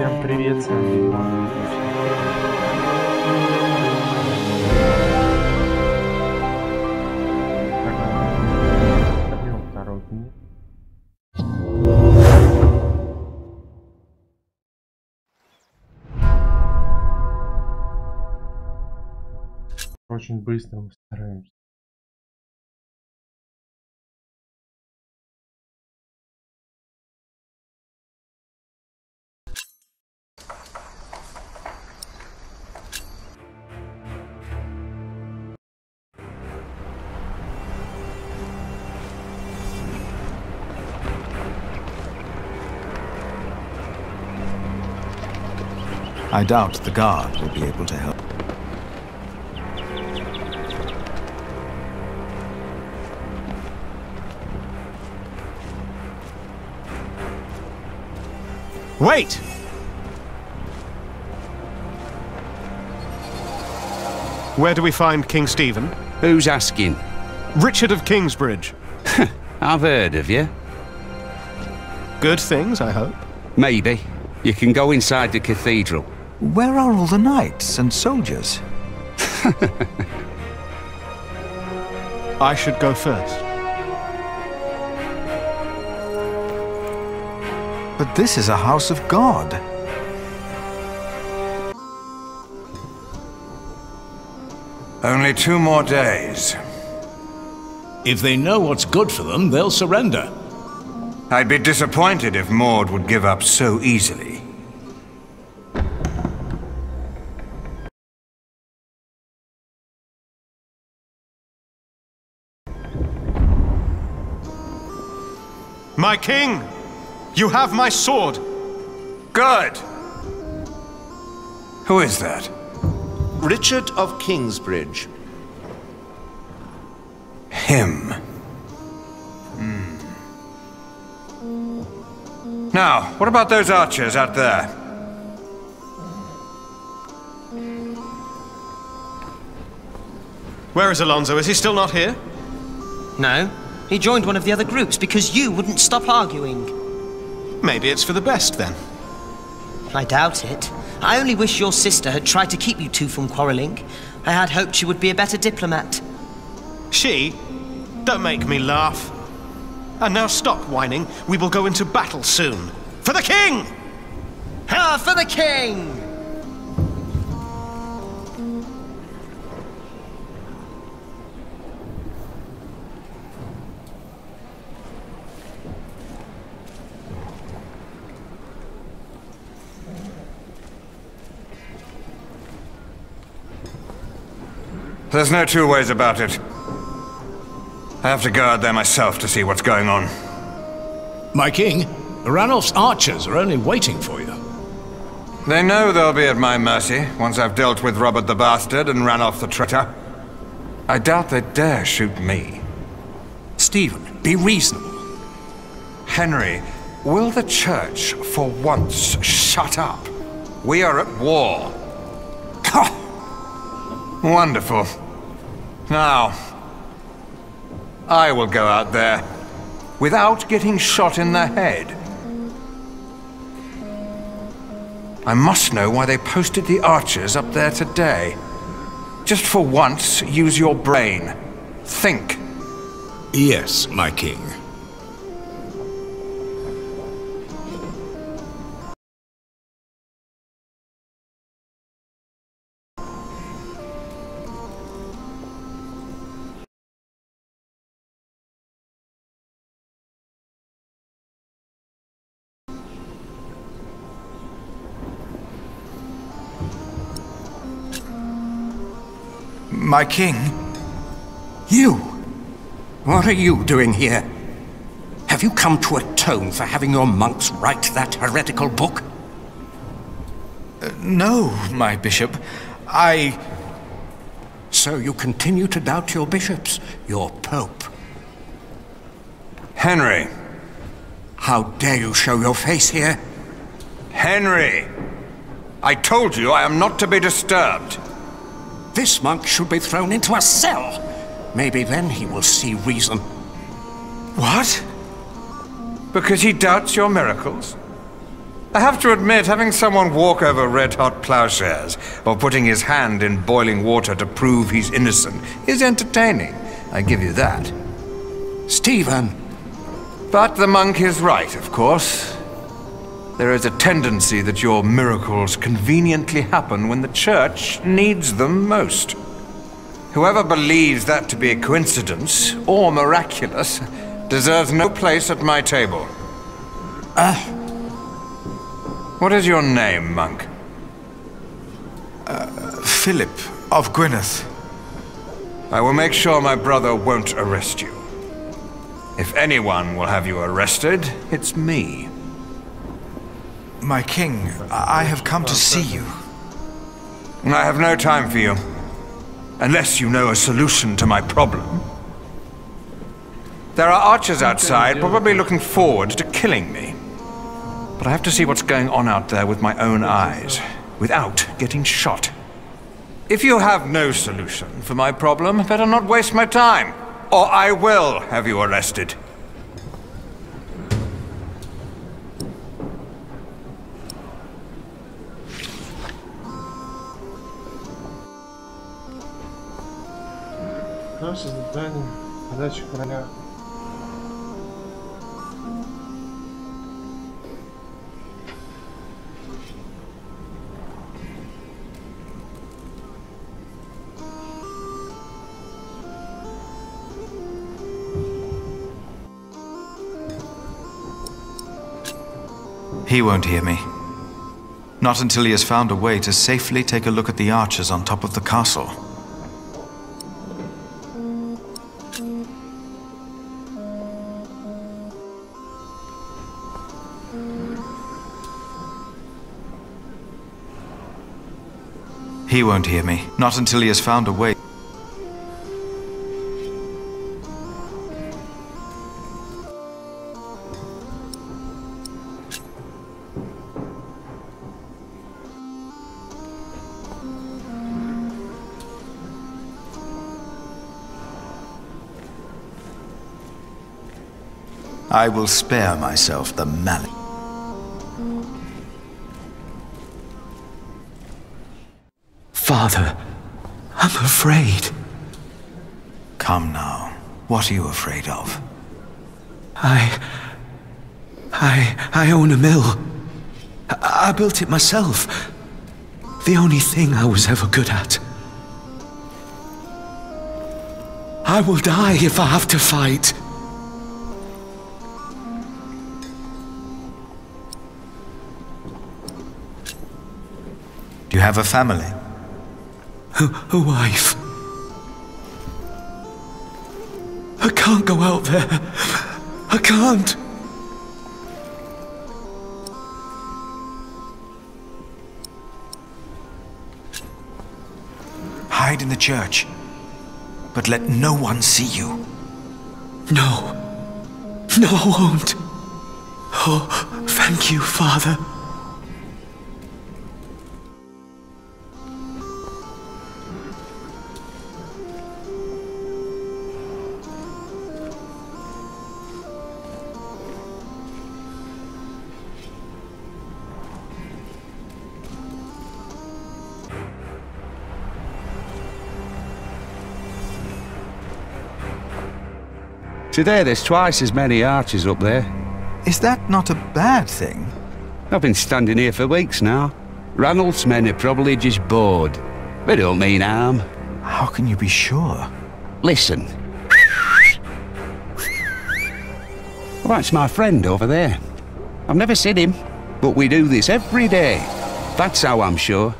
Всем привет, с вами Глава. Пойдем второй книги. Очень быстро мы стараемся. I doubt the guard will be able to help. Wait! Where do we find King Stephen? Who's asking? Richard of Kingsbridge. I've heard of you. Good things, I hope. Maybe. You can go inside the cathedral. Where are all the knights and soldiers? I should go first. But this is a house of God. Only 2 more days. If they know what's good for them, they'll surrender. I'd be disappointed if Maud would give up so easily. My king! You have my sword! Good! Who is that? Richard of Kingsbridge. Him. Now, what about those archers out there? Where is Alonso? Is he still not here? No. He joined one of the other groups because you wouldn't stop arguing. Maybe it's for the best, then. I doubt it. I only wish your sister had tried to keep you two from quarrelling. I had hoped she would be a better diplomat. She? Don't make me laugh. And now stop whining. We will go into battle soon. For the king! Ha! For the king! There's no 2 ways about it. I have to go out there myself to see what's going on. My king, Ranulph's archers are only waiting for you. They know they'll be at my mercy once I've dealt with Robert the Bastard and Ranulph the traitor. I doubt they dare shoot me. Stephen, be reasonable. Henry, will the church for once shut up? We are at war. Wonderful. Now, I will go out there without getting shot in the head. I must know why they posted the archers up there today. Just for once, use your brain. Think. Yes, my king. My king? You? What are you doing here? Have you come to atone for having your monks write that heretical book? No, my bishop. So you continue to doubt your bishops, your pope? Henry. How dare you show your face here? Henry! I told you I am not to be disturbed. This monk should be thrown into a cell. Maybe then he will see reason. What? Because he doubts your miracles? I have to admit, having someone walk over red-hot plowshares or putting his hand in boiling water to prove he's innocent is entertaining. I give you that. Stephen! But the monk is right, of course. There is a tendency that your miracles conveniently happen when the church needs them most. Whoever believes that to be a coincidence or miraculous deserves no place at my table. What is your name, monk? Philip of Gwynedd. I will make sure my brother won't arrest you. If anyone will have you arrested, it's me. My king, I have come to see you. I have no time for you. Unless you know a solution to my problem. There are archers outside, probably looking forward to killing me. But I have to see what's going on out there with my own eyes, without getting shot. If you have no solution for my problem, better not waste my time, or I will have you arrested. Наше задание, задача короля. He won't hear me. Not until he has found a way to safely take a look at the archers on top of the castle. He won't hear me. Not until he has found a way. I will spare myself the malady. Father, I'm afraid. Come now. What are you afraid of? I own a mill. I built it myself. The only thing I was ever good at. I will die if I have to fight. Do you have a family? A wife. I can't go out there. I can't. Hide in the church, but let no one see you. No. No, I won't. Oh, thank you, Father. Today there's twice as many archers up there. Is that not a bad thing? I've been standing here for weeks now. Ranulph's men are probably just bored. They don't mean harm. How can you be sure? Listen. Well, that's my friend over there. I've never seen him, but we do this every day. That's how I'm sure.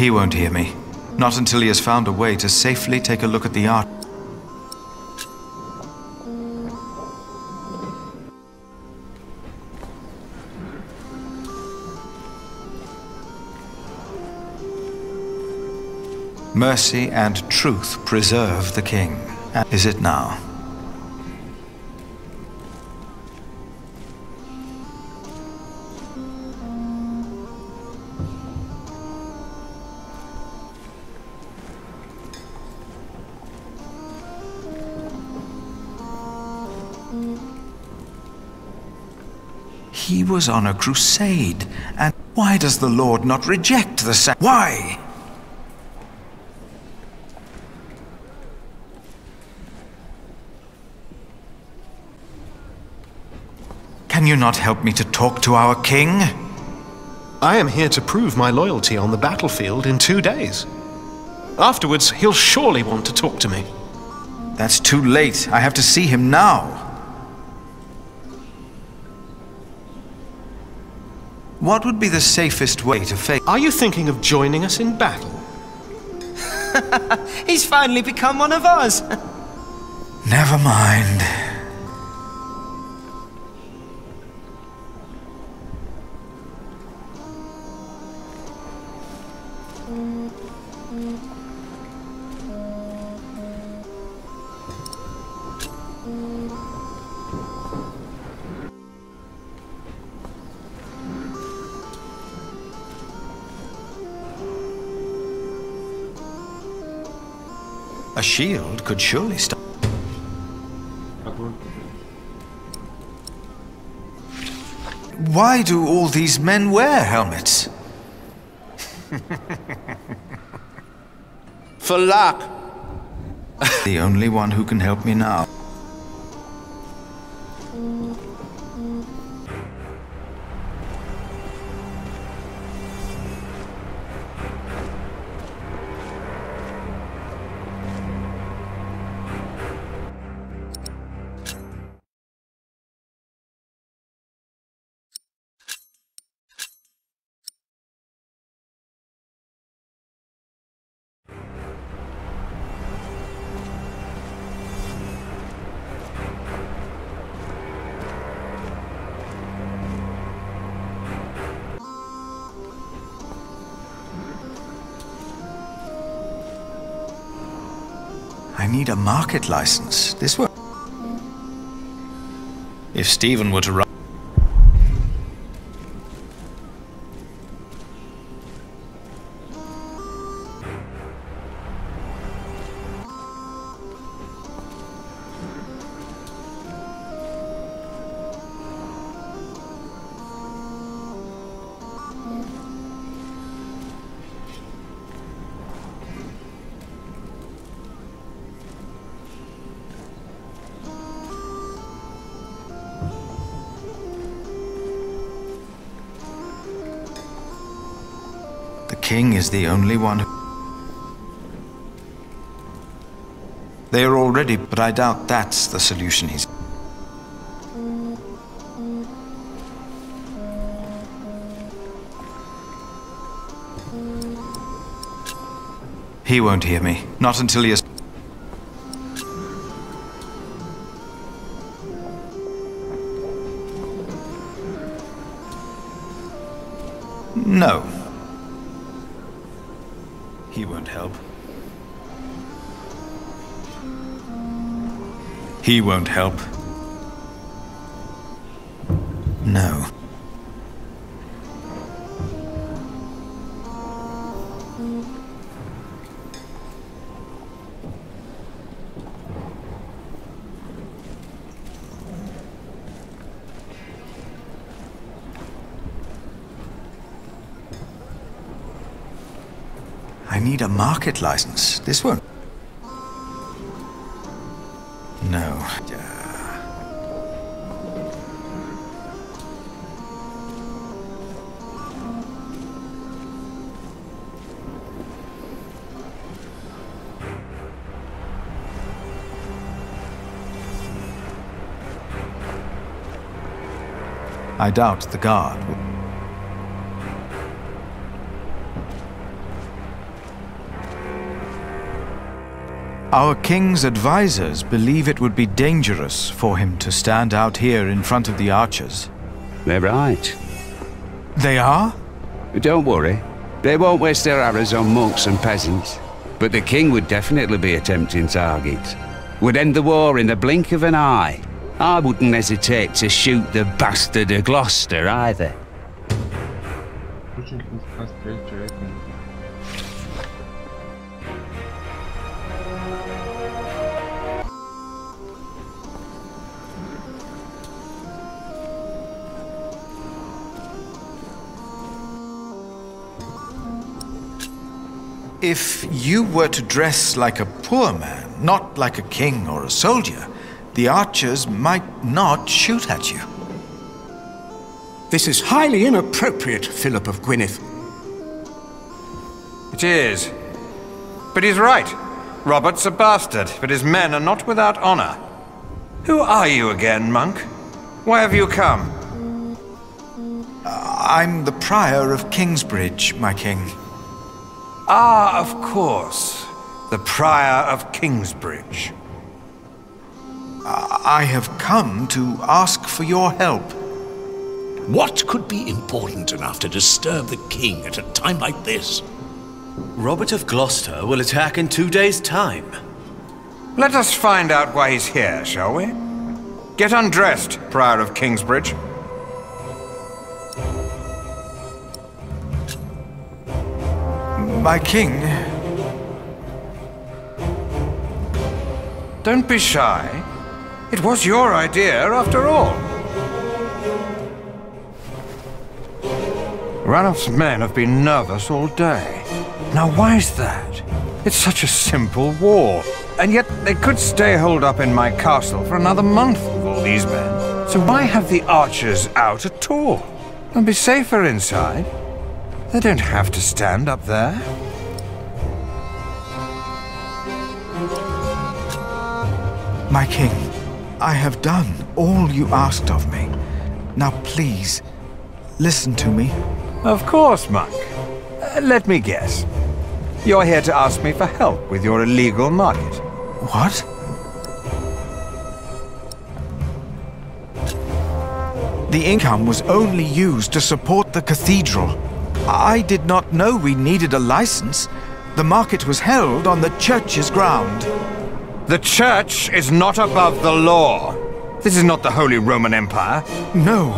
He won't hear me. Not until he has found a way to safely take a look at the art. Mercy and truth preserve the king. Is it now? He was on a crusade, and why does the Lord not reject the Why? Can you not help me to talk to our king? I am here to prove my loyalty on the battlefield in 2 days. Afterwards, he'll surely want to talk to me. That's too late. I have to see him now. What would be the safest way to face? Are you thinking of joining us in battle? He's finally become one of us. Never mind. A shield could surely stop. Why do all these men wear helmets? For luck. The only one who can help me now. I need a market license. This will... If Stephen were to run... The king is the only one who... They are already, but I doubt that's the solution he's... He won't hear me. Not until he has... No. He won't help. He won't help. No. I need a market license. This won't... No. I doubt the guard will... Our king's advisors believe it would be dangerous for him to stand out here in front of the archers. They're right. They are? Don't worry. They won't waste their arrows on monks and peasants. But the king would definitely be a tempting target. Would end the war in the blink of an eye. I wouldn't hesitate to shoot the bastard of Gloucester either. If you were to dress like a poor man, not like a king or a soldier, the archers might not shoot at you. This is highly inappropriate, Philip of Gwynedd. It is. But he's right. Robert's a bastard, but his men are not without honor. Who are you again, monk? Why have you come? I'm the Prior of Kingsbridge, my king. Ah, of course. The Prior of Kingsbridge. I have come to ask for your help. What could be important enough to disturb the king at a time like this? Robert of Gloucester will attack in 2 days' time. Let us find out why he's here, shall we? Get undressed, Prior of Kingsbridge. My king... Don't be shy. It was your idea, after all. Ranulph's men have been nervous all day. Now why is that? It's such a simple war. And yet they could stay holed up in my castle for another month with all these men. So why have the archers out at all? They'll be safer inside. They don't have to stand up there. My king, I have done all you asked of me. Now please, listen to me. Of course, monk. Let me guess. You're here to ask me for help with your illegal market. What? The income was only used to support the cathedral. I did not know we needed a license. The market was held on the church's ground. The church is not above the law. This is not the Holy Roman Empire. No,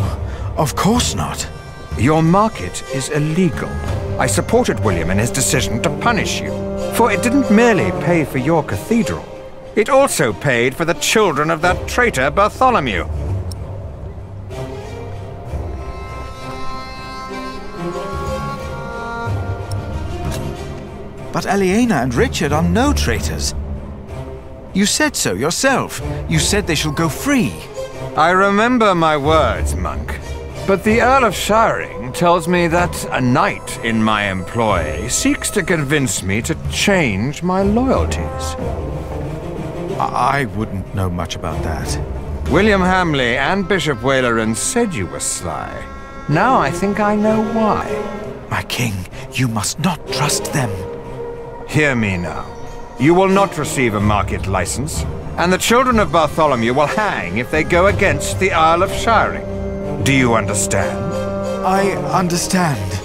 of course not. Your market is illegal. I supported William in his decision to punish you, for it didn't merely pay for your cathedral. It also paid for the children of that traitor Bartholomew. But Aliena and Richard are no traitors. You said so yourself. You said they shall go free. I remember my words, monk. But the Earl of Shiring tells me that a knight in my employ seeks to convince me to change my loyalties. I wouldn't know much about that. William Hamley and Bishop Waleran said you were sly. Now I think I know why. My king, you must not trust them. Hear me now. You will not receive a market license, and the children of Bartholomew will hang if they go against the Earl of Shiring. Do you understand? I understand.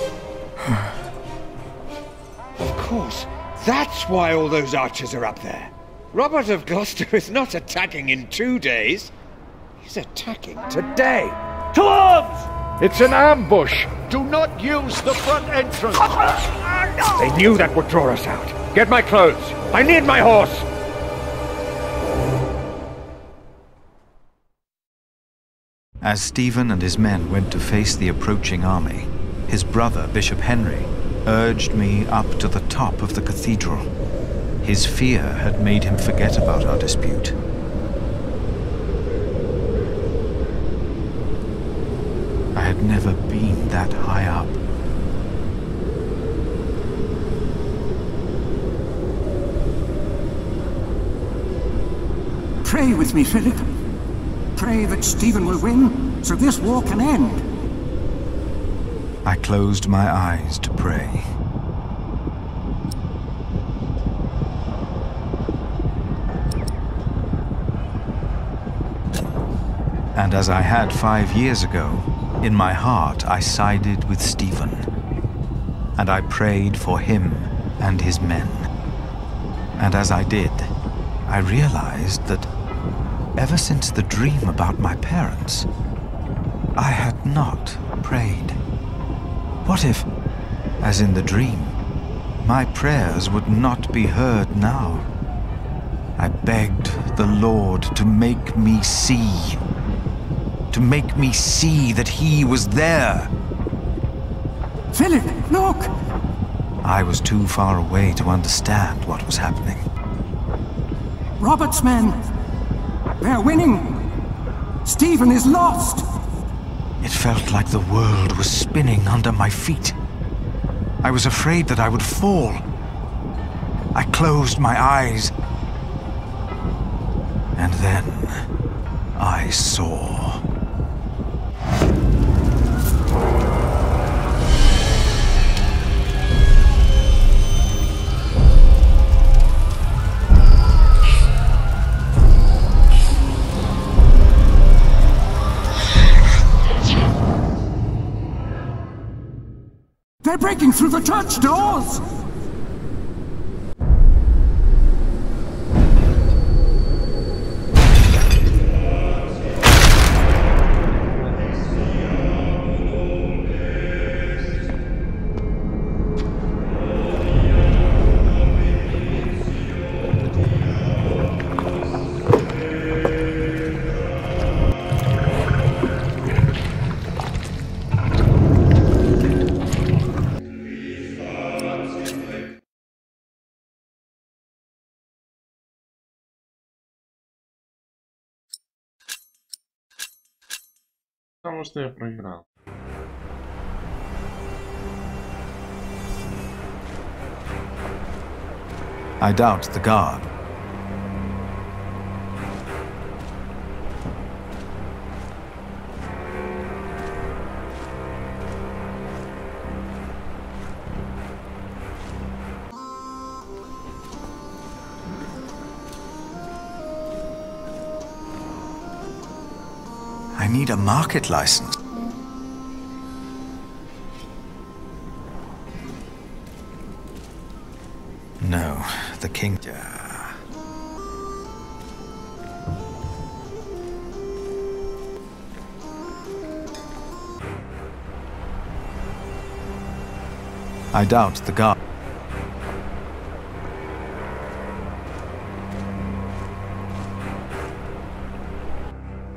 Of course. That's why all those archers are up there. Robert of Gloucester is not attacking in 2 days. He's attacking today. To arms! It's an ambush. Do not use the front entrance. They knew that would draw us out. Get my clothes. I need my horse. As Stephen and his men went to face the approaching army, his brother, Bishop Henry, urged me up to the top of the cathedral. His fear had made him forget about our dispute. I had never been that high up. Pray with me, Philip. Pray that Stephen will win, so this war can end. I closed my eyes to pray. And as I had 5 years ago, in my heart I sided with Stephen. And I prayed for him and his men. And as I did, I realized that ever since the dream about my parents, I had not prayed. What if, as in the dream, my prayers would not be heard now? I begged the Lord to make me see. To make me see that he was there. Philip, look! I was too far away to understand what was happening. Robert's men! They're winning! Stephen is lost! It felt like the world was spinning under my feet. I was afraid that I would fall. I closed my eyes. And then I saw. They're breaking through the church doors! Потому что я проиграл. I doubt the guard. I need a market license. No, the king... I doubt the guard.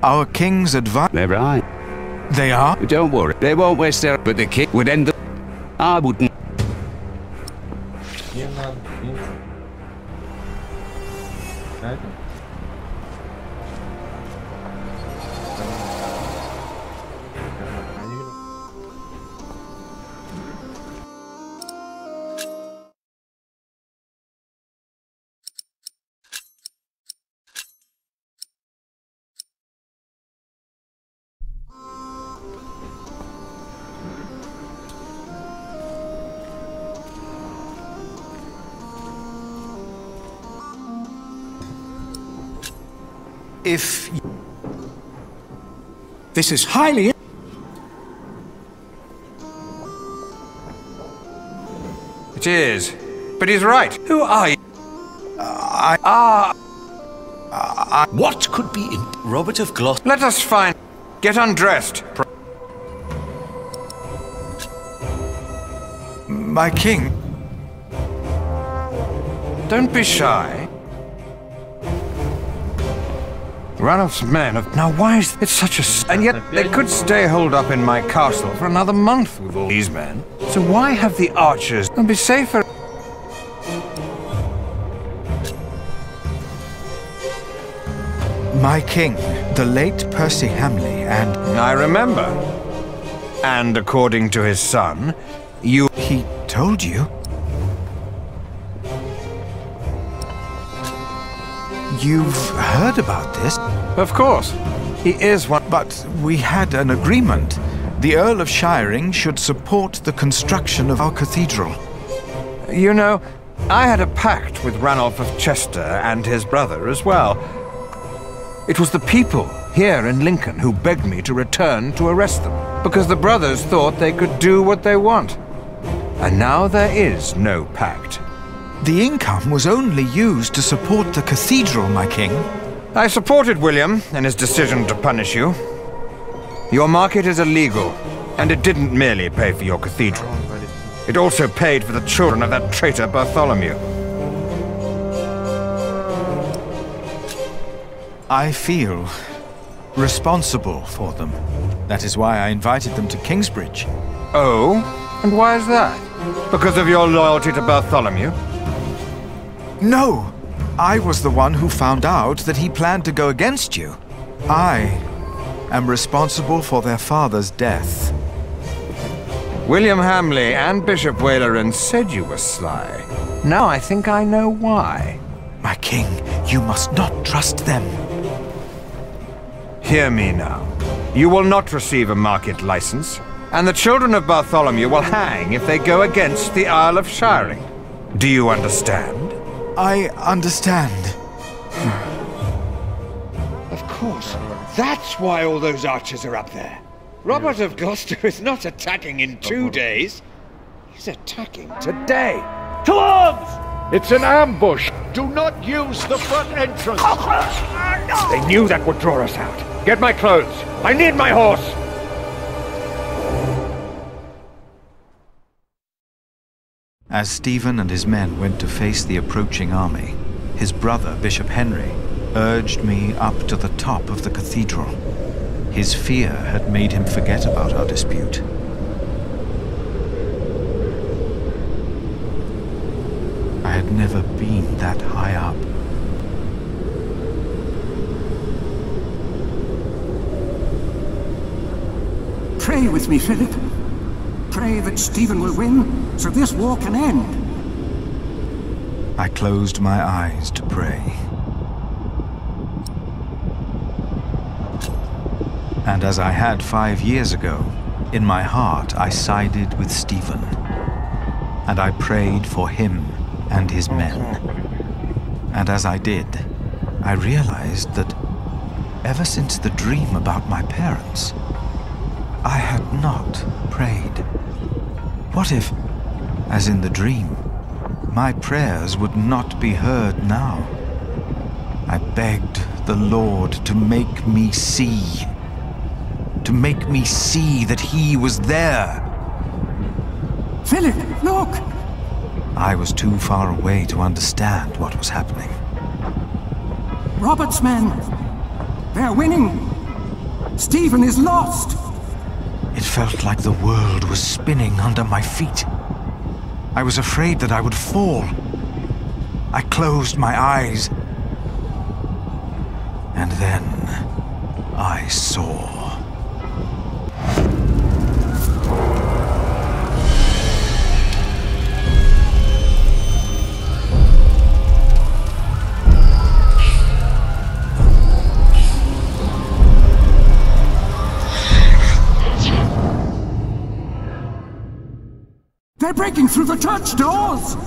Our king's advice... They're right. They are? Don't worry, they won't waste their... But the king would end up... I wouldn't... If... This is highly... It is. But he's right. Who are you? What could be in... Robert of Gloucester? Let us find... Get undressed. My king... Don't be shy. Ranulph's men have... Now why is it such a... And yet they could stay holed up in my castle for another month with all these men. So why have the archers... They'll be safer... My king, the late Percy Hamley and... I remember. And according to his son, you... He told you? You've heard about this? Of course. He is one... But we had an agreement. The Earl of Shiring should support the construction of our cathedral. You know, I had a pact with Ranulph of Chester and his brother as well. It was the people here in Lincoln who begged me to return to arrest them, because the brothers thought they could do what they want. And now there is no pact. The income was only used to support the cathedral, my king. I supported William in his decision to punish you. Your market is illegal, and it didn't merely pay for your cathedral. It also paid for the children of that traitor Bartholomew. I feel responsible for them. That is why I invited them to Kingsbridge. Oh? And why is that? Because of your loyalty to Bartholomew? No! I was the one who found out that he planned to go against you. I am responsible for their father's death. William Hamley and Bishop Waleran said you were sly. Now I think I know why. My king, you must not trust them. Hear me now. You will not receive a market license, and the children of Bartholomew will hang if they go against the Isle of Shiring. Do you understand? I understand. Of course. That's why all those archers are up there. Robert of Gloucester is not attacking in 2 days. He's attacking today. To arms! It's an ambush! Do not use the front entrance! They knew that would draw us out. Get my clothes. I need my horse! As Stephen and his men went to face the approaching army, his brother, Bishop Henry, urged me up to the top of the cathedral. His fear had made him forget about our dispute. I had never been that high up. Pray with me, Philip. Pray that Stephen will win, so this war can end. I closed my eyes to pray. And as I had 5 years ago, in my heart I sided with Stephen. And I prayed for him and his men. And as I did, I realized that ever since the dream about my parents, I had not prayed. What if, as in the dream, my prayers would not be heard now? I begged the Lord to make me see. To make me see that he was there. Philip, look! I was too far away to understand what was happening. Robert's men. They're winning. Stephen is lost. It felt like the world was spinning under my feet. I was afraid that I would fall. I closed my eyes. And then I saw. They're breaking through the church doors!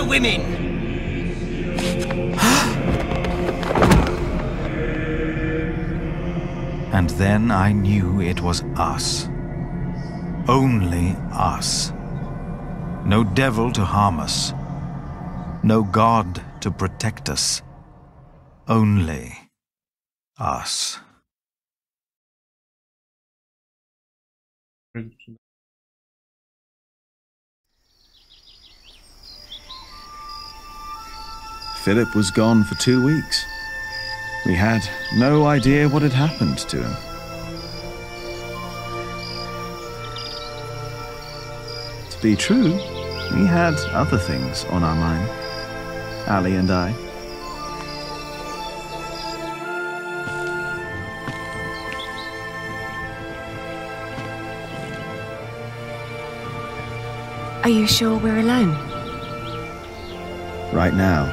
Women! And then I knew it was us. Only us. No devil to harm us. No God to protect us. Only us. Philip was gone for 2 weeks. We had no idea what had happened to him. To be true, We had other things on our mind, Ali and I. Are you sure we're alone? Right now,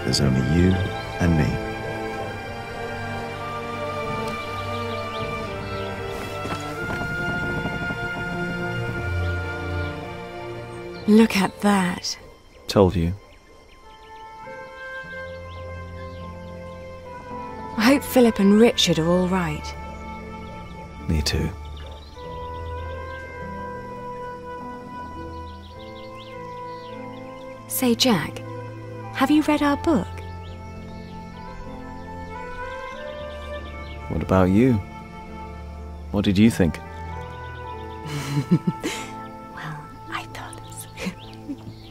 there's only you and me. Look at that. Told you. I hope Philip and Richard are all right. Me too. Say, Jack, have you read our book? What about you? What did you think? Well, I thought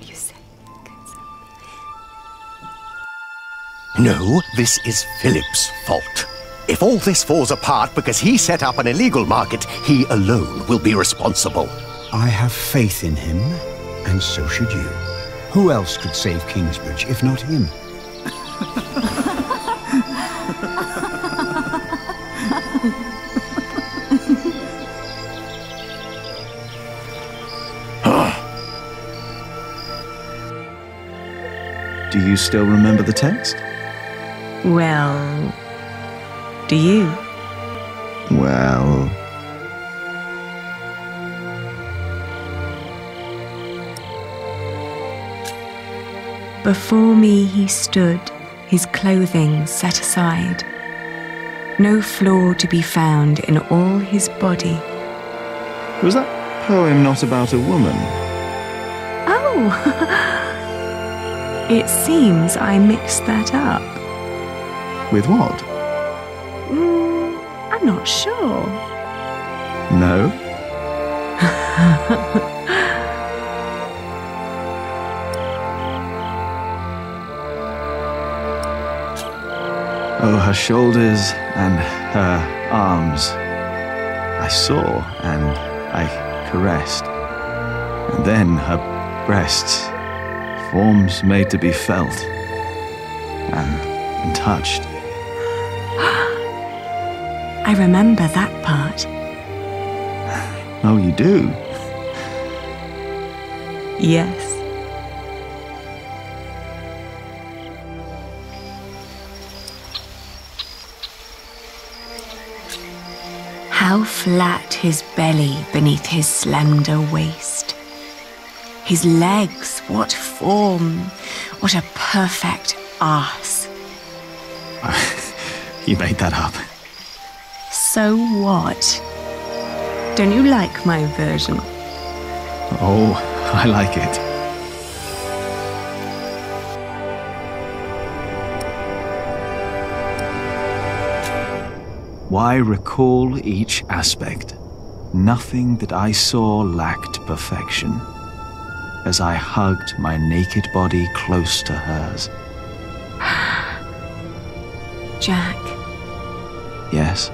you said No, this is Philip's fault. If all this falls apart because he set up an illegal market, he alone will be responsible. I have faith in him, and so should you. Who else could save Kingsbridge if not him? Do you still remember the text? Well, do you? Well... Before me he stood, his clothing set aside. No flaw to be found in all his body. Was that poem not about a woman? Oh! It seems I mixed that up. With what? I'm not sure. No? Oh, her shoulders and her arms. I saw and I caressed. And then her breasts, forms made to be felt and touched. I remember that part. Oh, you do? Yes. How flat his belly beneath his slender waist. His legs, what form, what a perfect arse. You made that up. So what? Don't you like my version? Oh, I like it. Why recall each aspect? Nothing that I saw lacked perfection. As I hugged my naked body close to hers. Jack. Yes?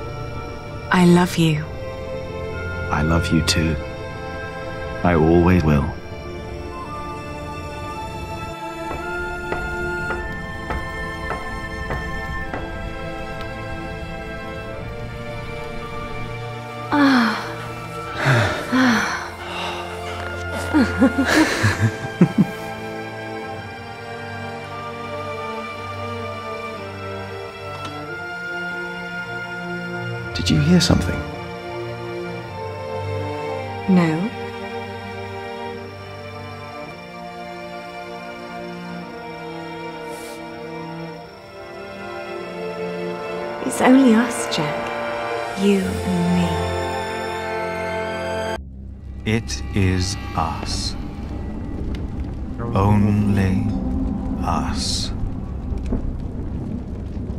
I love you. I love you too. I always will. Did you hear something? No. It's only us, Jack. You and me. It is us. Only us.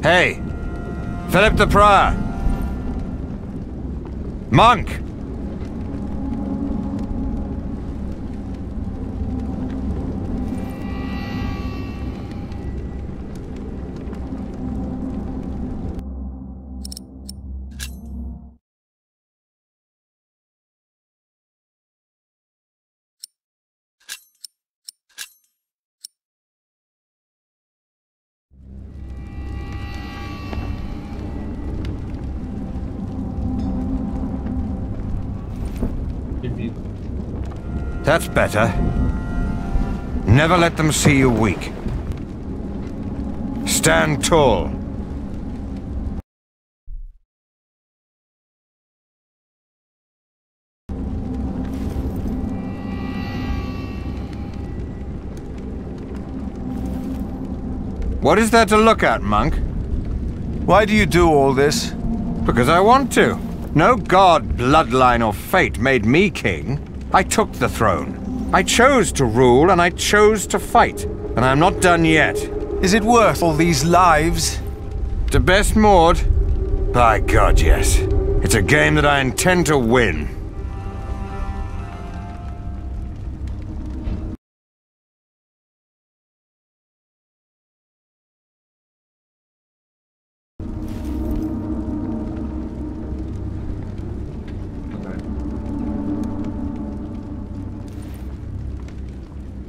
Hey! Philip the Prior! Monk! That's better. Never let them see you weak. Stand tall. What is there to look at, monk? Why do you do all this? Because I want to. No god, bloodline, or fate made me king. I took the throne. I chose to rule, and I chose to fight. And I'm not done yet. Is it worth all these lives? To best Maud? By God, yes. It's a game that I intend to win.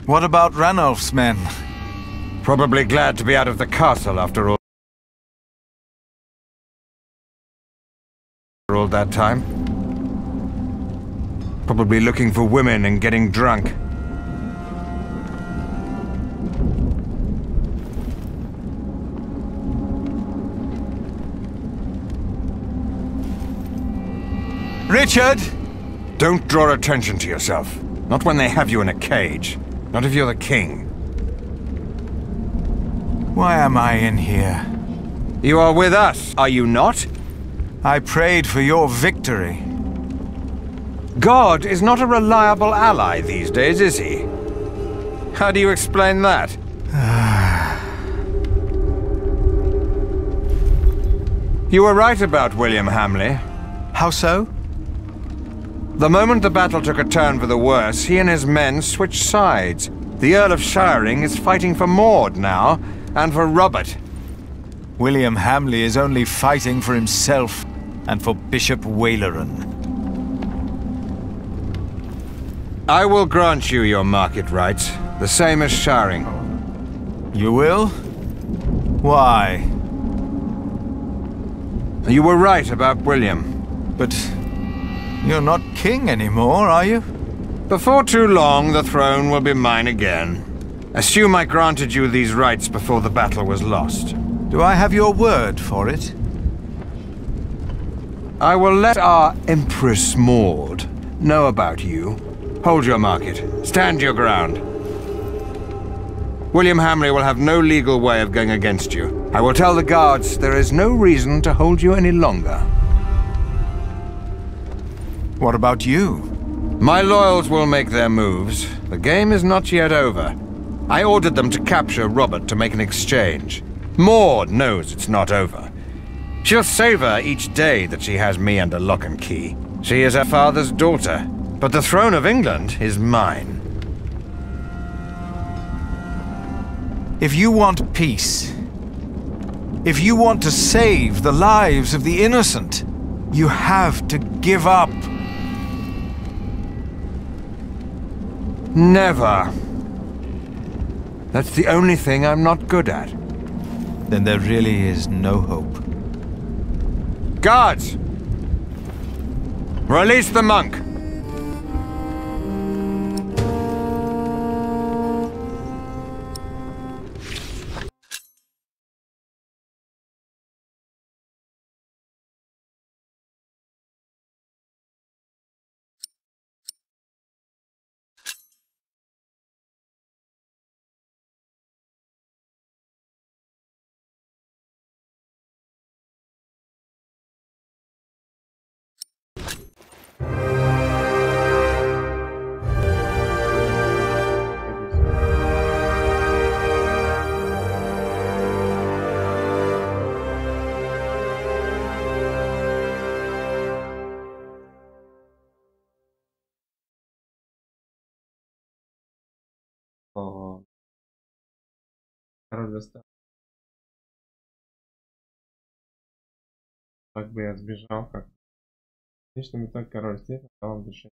What about Ranulf's men? Probably glad to be out of the castle after all that time. Probably looking for women and getting drunk. Richard! Don't draw attention to yourself. Not when they have you in a cage. Not if you're the king. Why am I in here? You are with us, are you not? I prayed for your victory. God is not a reliable ally these days, is he? How do you explain that? You were right about William Hamley. How so? The moment the battle took a turn for the worse, he and his men switched sides. The Earl of Shiring is fighting for Maud now, and for Robert. William Hamley is only fighting for himself, and for Bishop Waleran. I will grant you your market rights, the same as Shiring. You will? Why? You were right about William. But you're not king anymore, are you? Before too long, the throne will be mine again. Assume I granted you these rights before the battle was lost. Do I have your word for it? I will let our Empress Maud know about you. Hold your market. Stand your ground. William Hamley will have no legal way of going against you. I will tell the guards there is no reason to hold you any longer. What about you? My loyals will make their moves. The game is not yet over. I ordered them to capture Robert to make an exchange. Maud knows it's not over. She'll savor each day that she has me under lock and key. She is her father's daughter, but the throne of England is mine. If you want peace, if you want to save the lives of the innocent, you have to give up. Never. That's the only thing I'm not good at. Then there really is no hope. Guards! Release the monk! Так бы я сбежал как. В конечном итоге король степи стал в душе.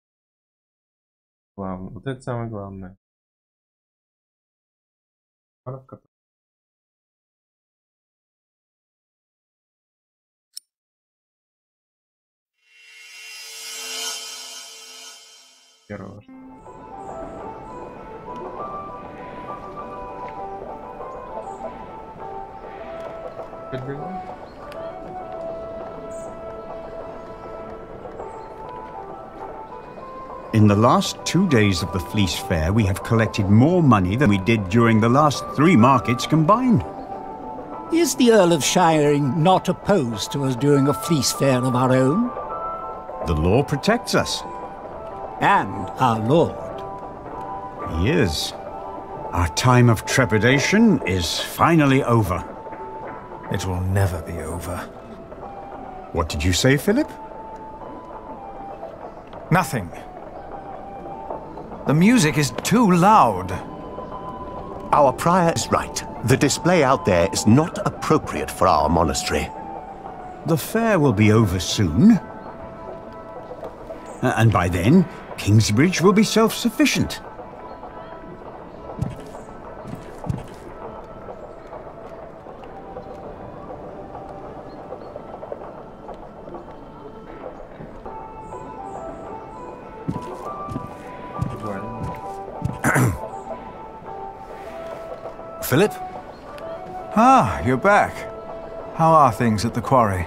Главное. Вот это самое главное. Первого. Could be one. In the last 2 days of the Fleece Fair, we have collected more money than we did during the last 3 markets combined. Is the Earl of Shiring not opposed to us doing a fleece fair of our own? The law protects us. And our lord. He is. Our time of trepidation is finally over. It will never be over. What did you say, Philip? Nothing. The music is too loud. Our prior is right. The display out there is not appropriate for our monastery. The fair will be over soon. And by then, Kingsbridge will be self-sufficient. Philip? Ah, you're back. How are things at the quarry?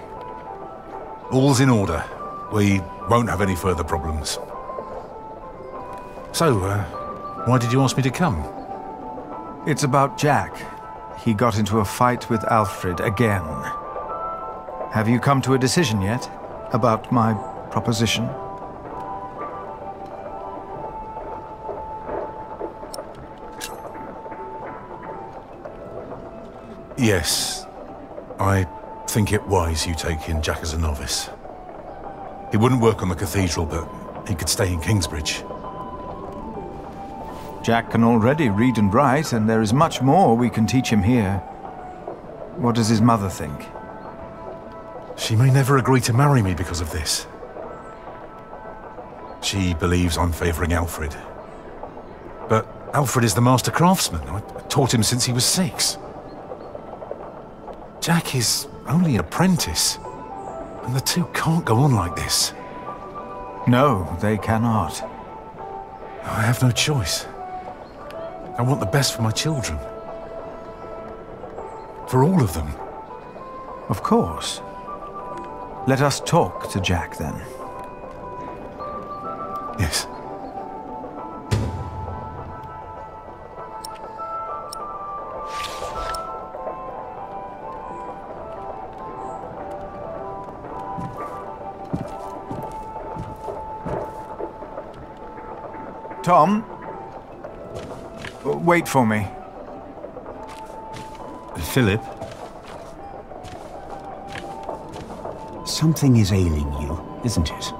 All's in order. We won't have any further problems. So, why did you ask me to come? It's about Jack. He got into a fight with Alfred again. Have you come to a decision yet about my proposition? Yes. I think it wise you take in Jack as a novice. He wouldn't work on the cathedral, but he could stay in Kingsbridge. Jack can already read and write, and there is much more we can teach him here. What does his mother think? She may never agree to marry me because of this. She believes I'm favouring Alfred. But Alfred is the master craftsman. I taught him since he was 6. Jack is only an apprentice, and the two can't go on like this. No, they cannot. I have no choice. I want the best for my children. For all of them. Of course. Let us talk to Jack, then. Yes. Tom? Wait for me. Philip? Something is ailing you, isn't it?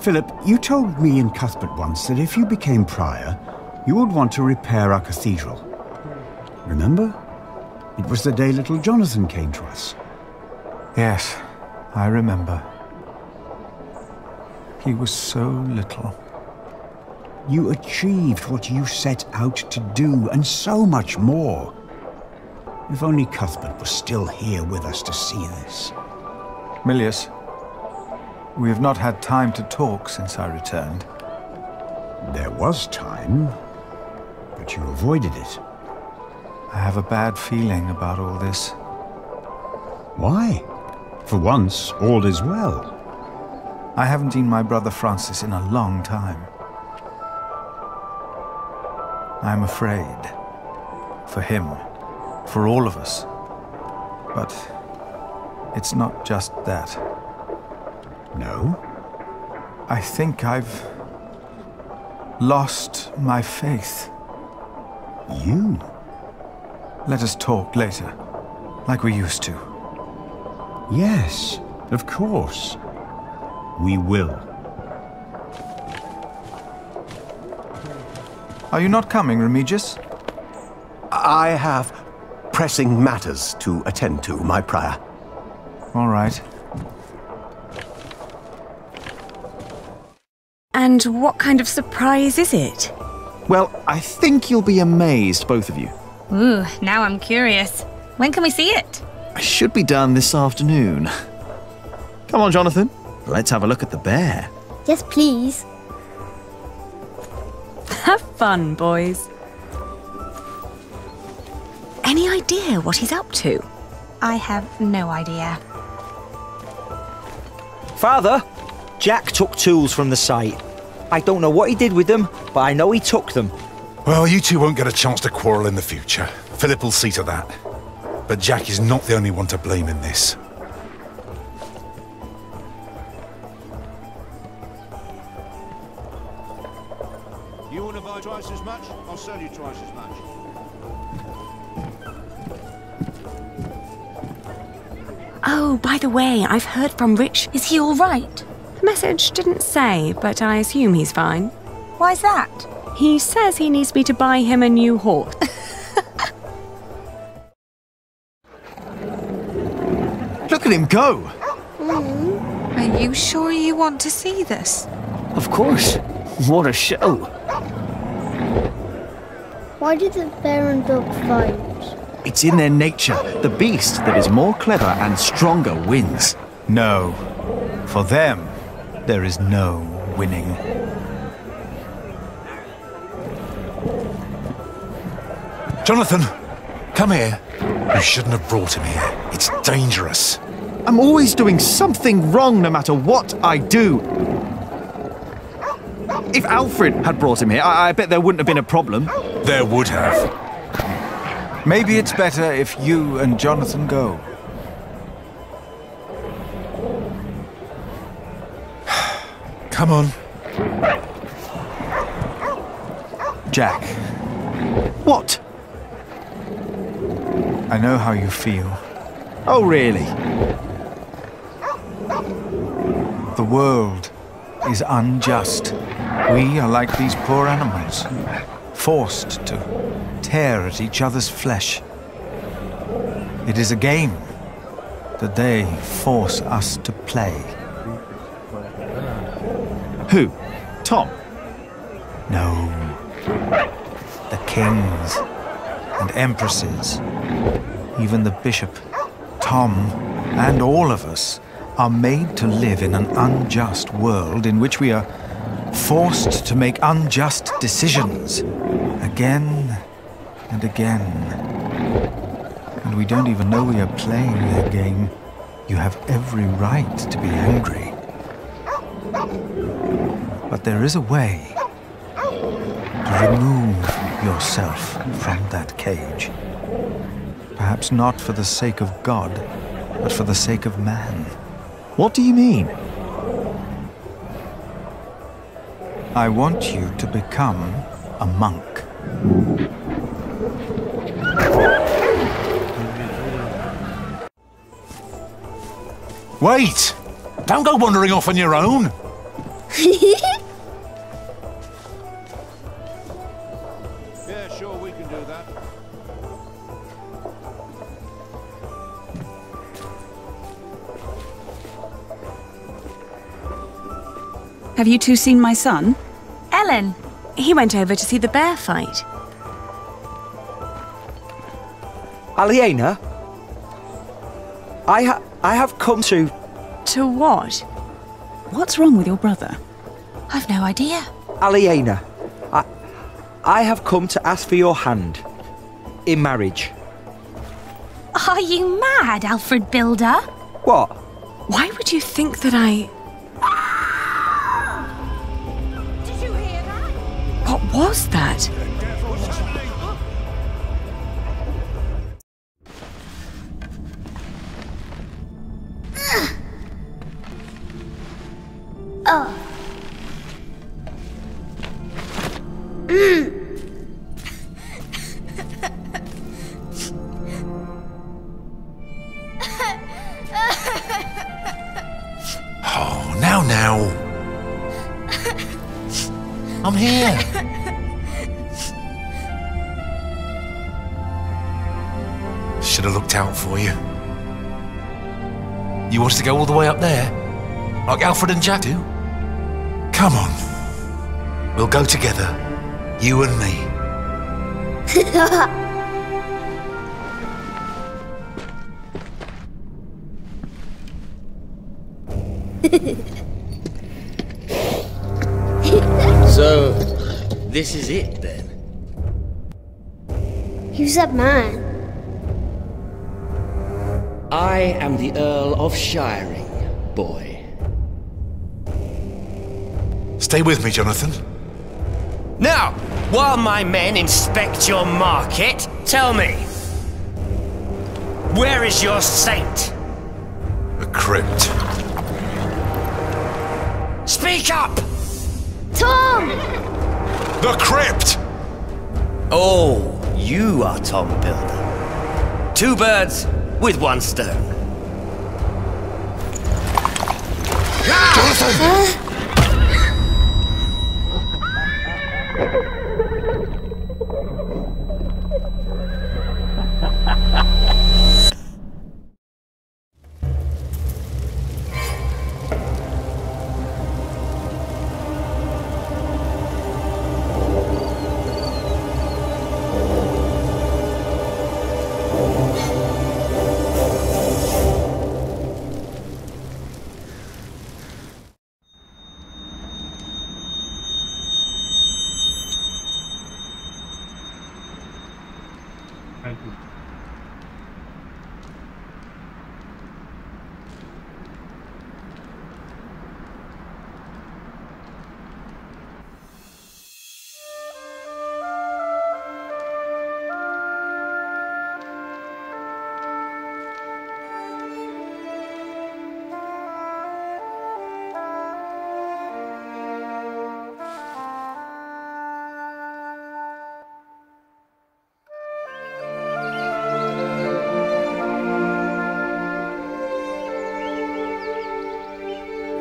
Philip, you told me and Cuthbert once that if you became prior, you would want to repair our cathedral. Remember? It was the day little Jonathan came to us. Yes, I remember. He was so little. You achieved what you set out to do, and so much more. If only Cuthbert was still here with us to see this. Milius, we have not had time to talk since I returned. There was time, but you avoided it. I have a bad feeling about all this. Why? For once, all is well. I haven't seen my brother Francis in a long time. I'm afraid. For him. For all of us. But it's not just that. No? I think I've lost my faith. You? Let us talk later, like we used to. Yes, of course. We will. Are you not coming, Remigius? I have pressing matters to attend to, my prior. All right. And what kind of surprise is it? Well, I think you'll be amazed, both of you. Ooh, now I'm curious. When can we see it? I should be done this afternoon. Come on, Jonathan. Let's have a look at the bear. Yes, please. Have fun, boys. Any idea what he's up to? I have no idea. Father, Jack took tools from the site. I don't know what he did with them, but I know he took them. Well, you two won't get a chance to quarrel in the future. Philip will see to that. But Jack is not the only one to blame in this. You want to buy twice as much? I'll sell you twice as much. Oh, by the way, I've heard from Rich. Is he all right? The message didn't say, but I assume he's fine. Why's that? He says he needs me to buy him a new horse. Look at him go! Are you sure you want to see this? Of course. What a show. Why did the bear and dog fight? It's in their nature. The beast that is more clever and stronger wins. No. For them, there is no winning. Jonathan, come here. You shouldn't have brought him here. It's dangerous. I'm always doing something wrong no matter what I do. If Alfred had brought him here, I bet there wouldn't have been a problem. There would have. Maybe it's better if you and Jonathan go. Come on. Jack. What? I know how you feel. Oh, really? The world is unjust. We are like these poor animals, forced to tear at each other's flesh. It is a game that they force us to play. Who? Tom? No. The kings and empresses, even the bishop, Tom, and all of us are made to live in an unjust world in which we are forced to make unjust decisions again and again. And we don't even know we are playing their game. You have every right to be angry. But there is a way to remove yourself from that cage. Perhaps not for the sake of God, but for the sake of man. What do you mean? I want you to become a monk. Wait! Don't go wandering off on your own! Yeah, sure, we can do that. Have you two seen my son? Ellen. He went over to see the bear fight. Aliena? I have come to... To what? What's wrong with your brother? I've no idea. Aliena, I have come to ask for your hand. In marriage. Are you mad, Alfred Builder? What? Why would you think that I... Did you hear that? What was that? Oh. Oh, now. I'm here. Should have looked out for you. You want us to go all the way up there? Like Alfred and Jack do? Come on. We'll go together. You and me. So, this is it then? Who's that man? I am the Earl of Shiring, boy. Stay with me, Jonathan. Now, while my men inspect your market, tell me, where is your saint? The crypt. Speak up! Tom! The crypt! Oh, you are Tom Builder. 2 birds with 1 stone. Jonathan!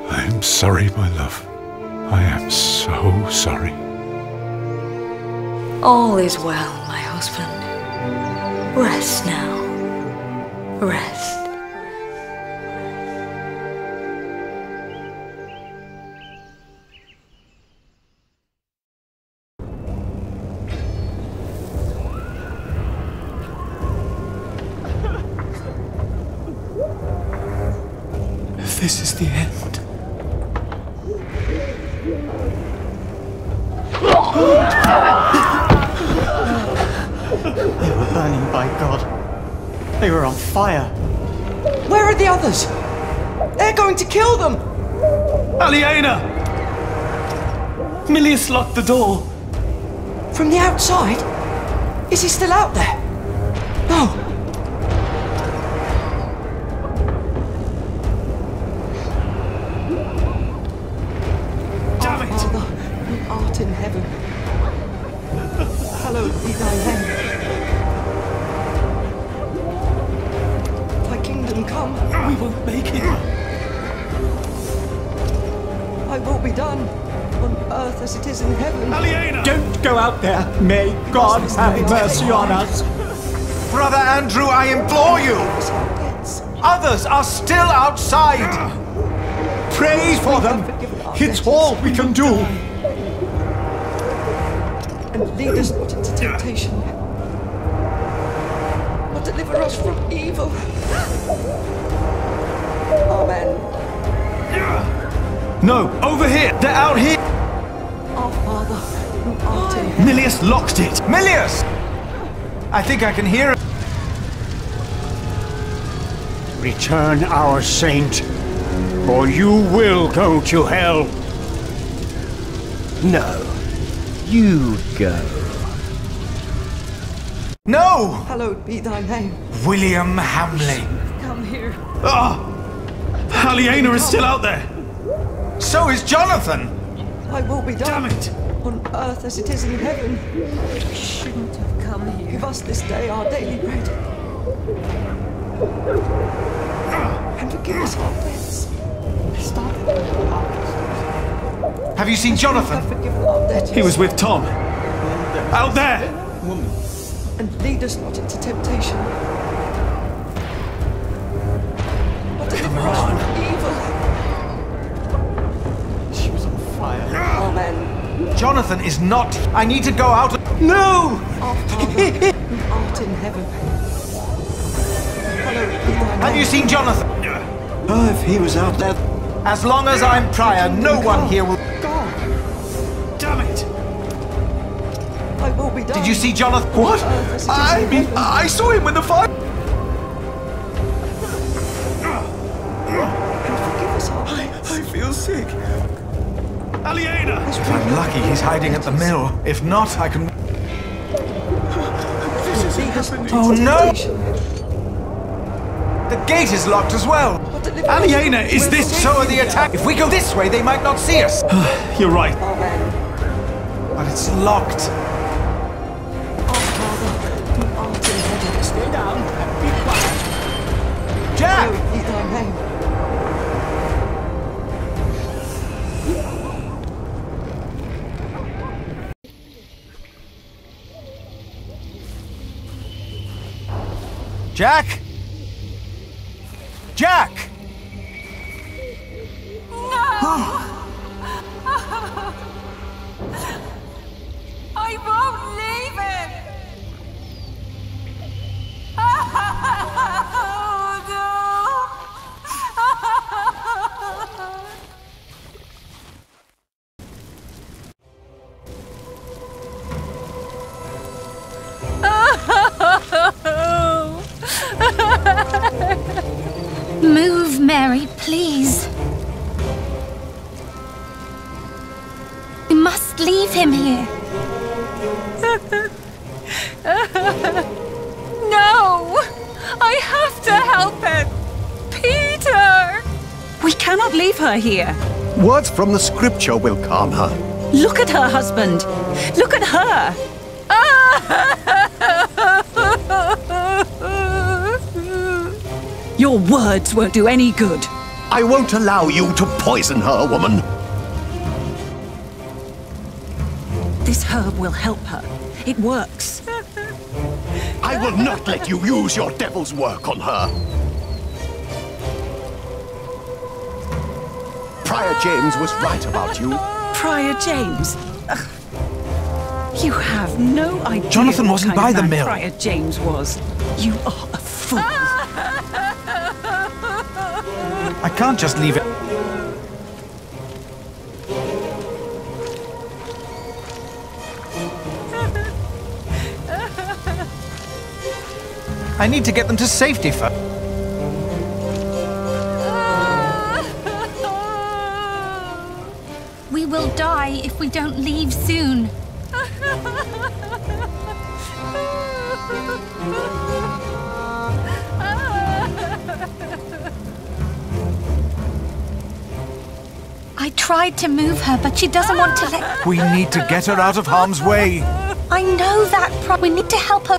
I'm sorry, my love. I am so sorry. All is well, my husband. Rest now. Rest. This is the end. They were burning, by God. They were on fire. Where are the others? They're going to kill them! Aliena! Milius locked the door. From the outside? Is he still out there? No. Damn it! Father, who art in heaven, hallowed be thy name. Thy kingdom come. We won't make it. Thy will be done, on earth as it is in heaven. Aliena! Don't go out there. May God have mercy on us. Brother Andrew, I implore you! Others are still outside! Pray for them. It's all we can do. And lead us not into temptation, but deliver us from evil. Amen. No, over here! They're out here! Our Father, who art in heaven. Milius locked it! Milius! I think I can hear it. Return our saint, or you will go to hell. No. You go. No! Hallowed be thy name. William Hamley. Come here. Ah! Aliena is still out there. So is Jonathan. Thy will be done. Damn it! On earth as it is in heaven. We shouldn't have come here. Give us this day our daily bread. And forgive us our debts. Have you seen Jonathan? Forgiven our debtors. He was with Tom. Out there! Woman. And lead us not into temptation. But deliver us from evil. She was on fire. Amen. Jonathan is not. I need to go out. No! Our Father, who art in heaven. Hallowed be thy name. Have you seen Jonathan? Oh, if he was out there. As long as I'm prior, no one here will. God. Damn it! Thy will be done. Did you see Jonathan? What? I saw him with the fire. sick. Aliena! If I'm lucky, he's hiding at the mill. If not, I can... Oh no! The gate is locked as well! Aliena, is this... So are the attack... If we go this way, they might not see us! You're right. But it's locked. Stay down and be quiet. Jack! Jack! Jack! I won't leave him! Move, Mary, please. We must leave him here. No! I have to help him! Peter! We cannot leave her here. Words from the scripture will calm her. Look at her, husband. Look at her. Your words won't do any good. I won't allow you to poison her, woman. This herb will help her. It works. I will not let you use your devil's work on her. Prior James was right about you. Prior James? Ugh. You have no idea. Jonathan wasn't by the mill. Prior James was. You are a fool. I can't just leave it. I need to get them to safety first. We will die if we don't leave soon. I tried to move her, but she doesn't want to let... We need to get her out of harm's way. I know that, we need to help her.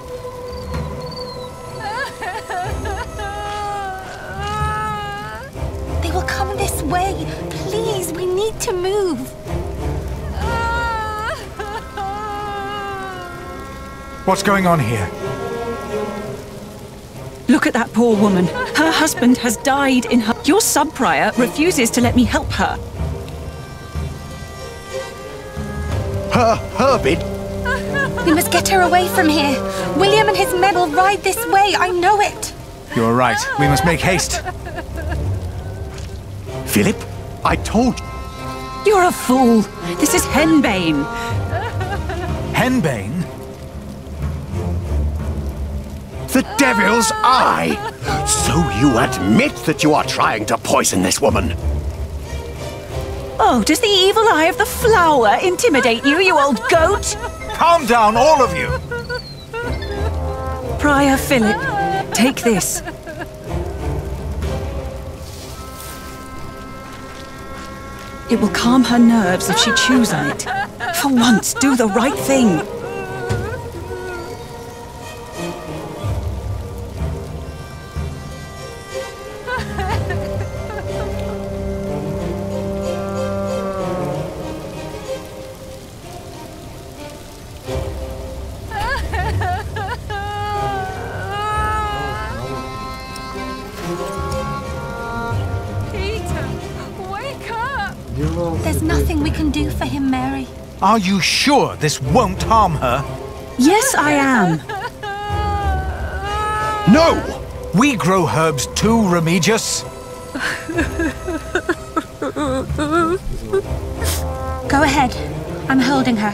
They will come this way. Please, we need to move. What's going on here? Look at that poor woman. Her husband has died in her... Your sub-prior refuses to let me help her. Her Herbid? We must get her away from here. William and his men will ride this way. I know it. You're right. We must make haste. Philip, I told you. You're a fool. This is henbane. Henbane? The devil's eye! So you admit that you are trying to poison this woman? Oh, does the evil eye of the flower intimidate you, you old goat? Calm down, all of you! Prior Philip, take this. It will calm her nerves if she chews on it. For once, do the right thing. There's nothing we can do for him, Mary. Are you sure this won't harm her? Yes, I am. No! We grow herbs too, Remigius. Go ahead. I'm holding her.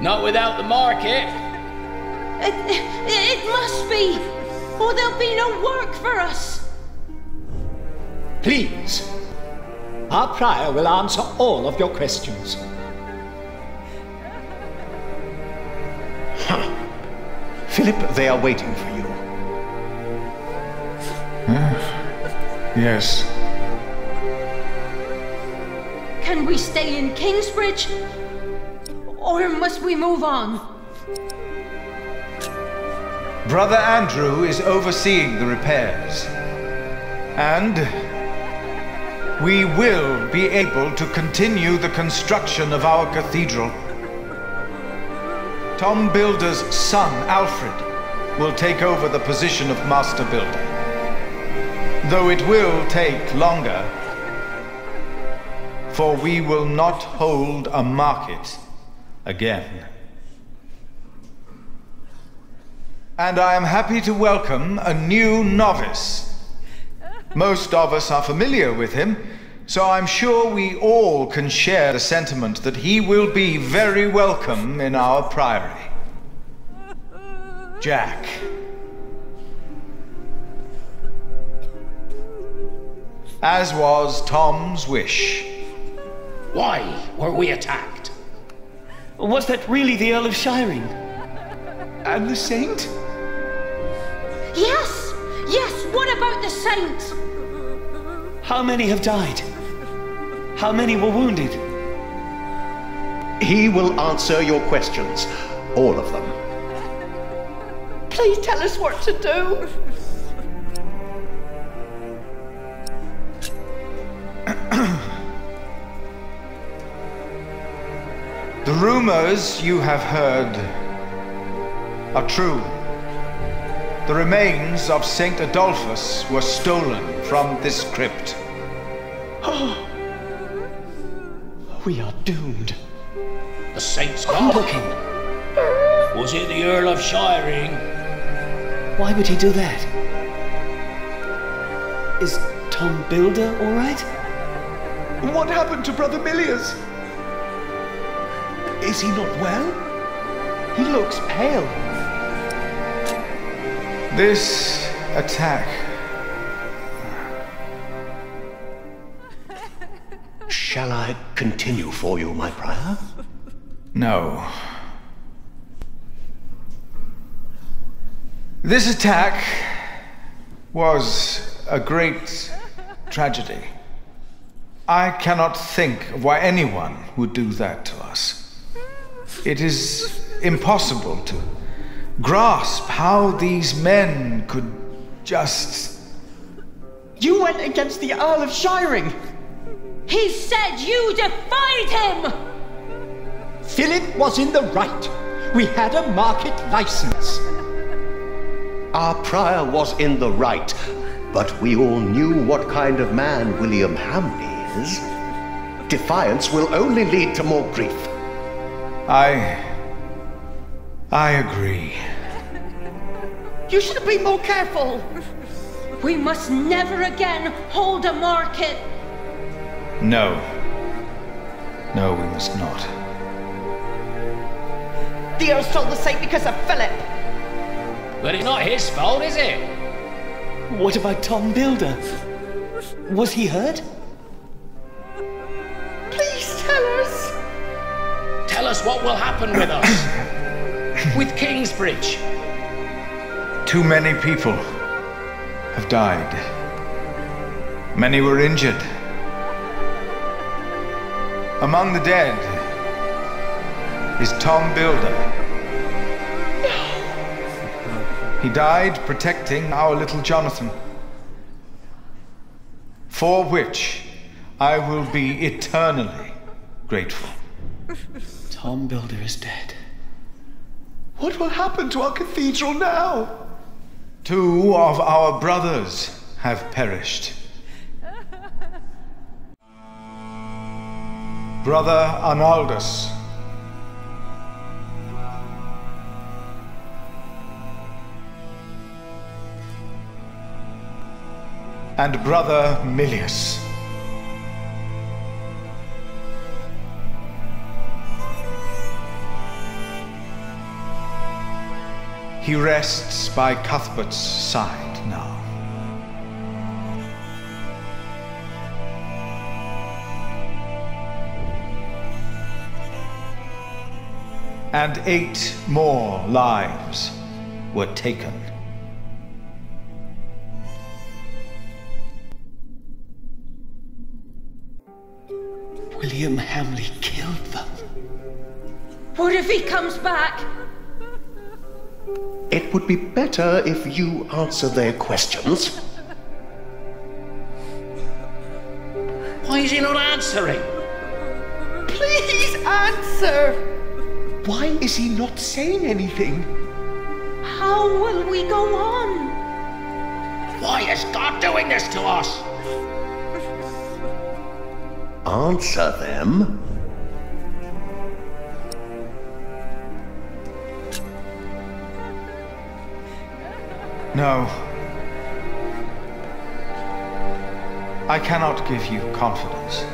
Not without the market. It must be, or there'll be no work for us. Please. Our prior will answer all of your questions. Philip, they are waiting for you. Yes. Can we stay in Kingsbridge? Or must we move on? Brother Andrew is overseeing the repairs. And we will be able to continue the construction of our cathedral. Tom Builder's son, Alfred, will take over the position of Master Builder. Though it will take longer, for we will not hold a market again. And I am happy to welcome a new novice. Most of us are familiar with him, so I'm sure we all can share the sentiment that he will be very welcome in our priory. Jack. As was Tom's wish. Why were we attacked? Was that really the Earl of Shiring? And the Saint? Yes! Yes, what about the Saint? How many have died? How many were wounded? He will answer your questions. All of them. Please tell us what to do. The rumors you have heard are true. The remains of Saint Adolphus were stolen from this crypt. We are doomed. The Saint's gone. Was it the Earl of Shiring? Why would he do that? Is Tom Builder all right? What happened to Brother Milius? Is he not well? He looks pale. This attack... Shall I continue for you, my prior? No. This attack was a great tragedy. I cannot think of why anyone would do that to us. It is impossible to grasp how these men could just... You went against the Earl of Shiring! He said you defied him! Philip was in the right. We had a market license. Our prior was in the right, but we all knew what kind of man William Hamley is. Defiance will only lead to more grief. I agree. You should have been more careful. We must never again hold a market. No. No, we must not. The Earl stole the Saint because of Philip. But it's not his fault, is it? What about Tom Builder? Was he hurt? Please tell us. Tell us what will happen with us. With Kingsbridge. Too many people have died. Many were injured. Among the dead is Tom Builder. He died protecting our little Jonathan, for which I will be eternally grateful. Tom Builder is dead. What will happen to our cathedral now? 2 of our brothers have perished. Brother Arnaldus. And Brother Milius. He rests by Cuthbert's side now. And 8 more lives were taken. William Hamley killed them. What if he comes back? It would be better if you answer their questions. Why is he not answering? Please answer! Why is he not saying anything? How will we go on? Why is God doing this to us? Answer them. No. I cannot give you confidence.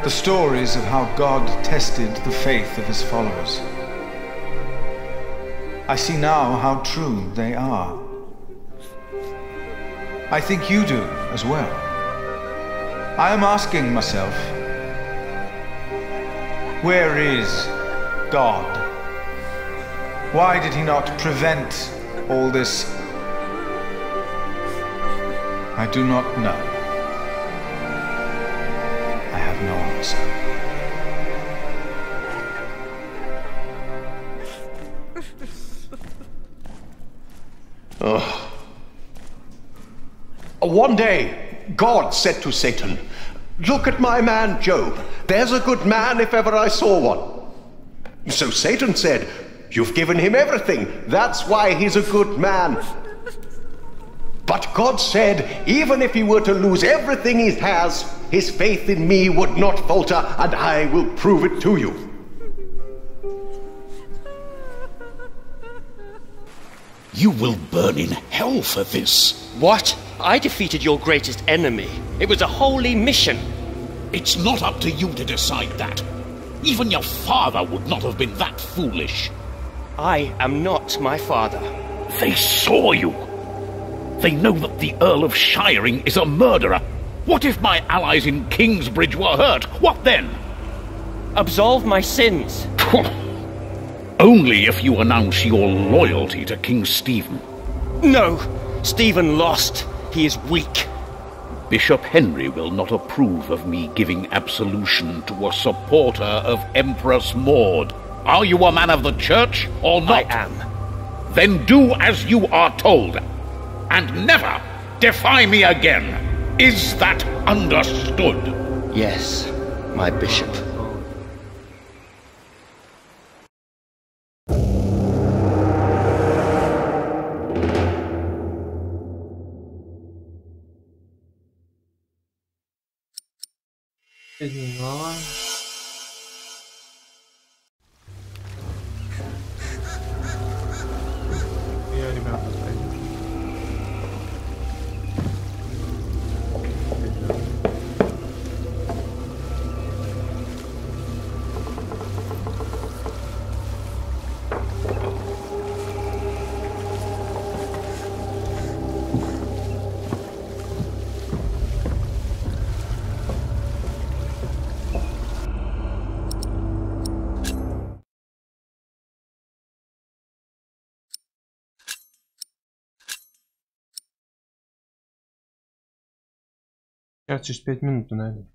The stories of how God tested the faith of his followers. I see now how true they are. I think you do as well. I am asking myself, where is God? Why did he not prevent all this? I do not know. I have no answer. One day, God said to Satan, "Look at my man Job. There's a good man if ever I saw one." So Satan said, "You've given him everything. That's why he's a good man." But God said, even if he were to lose everything he has, his faith in me would not falter, and I will prove it to you. You will burn in hell for this. What? I defeated your greatest enemy. It was a holy mission. It's not up to you to decide that. Even your father would not have been that foolish. I am not my father. They saw you. They know that the Earl of Shiring is a murderer. What if my allies in Kingsbridge were hurt? What then? Absolve my sins. Only if you announce your loyalty to King Stephen. No! Stephen lost. He is weak. Bishop Henry will not approve of me giving absolution to a supporter of Empress Maud. Are you a man of the church or not? I am. Then do as you are told. And never defy me again. Is that understood? Yes, my bishop. Глава. Я, ребята, сейчас через 5 минут, наверное.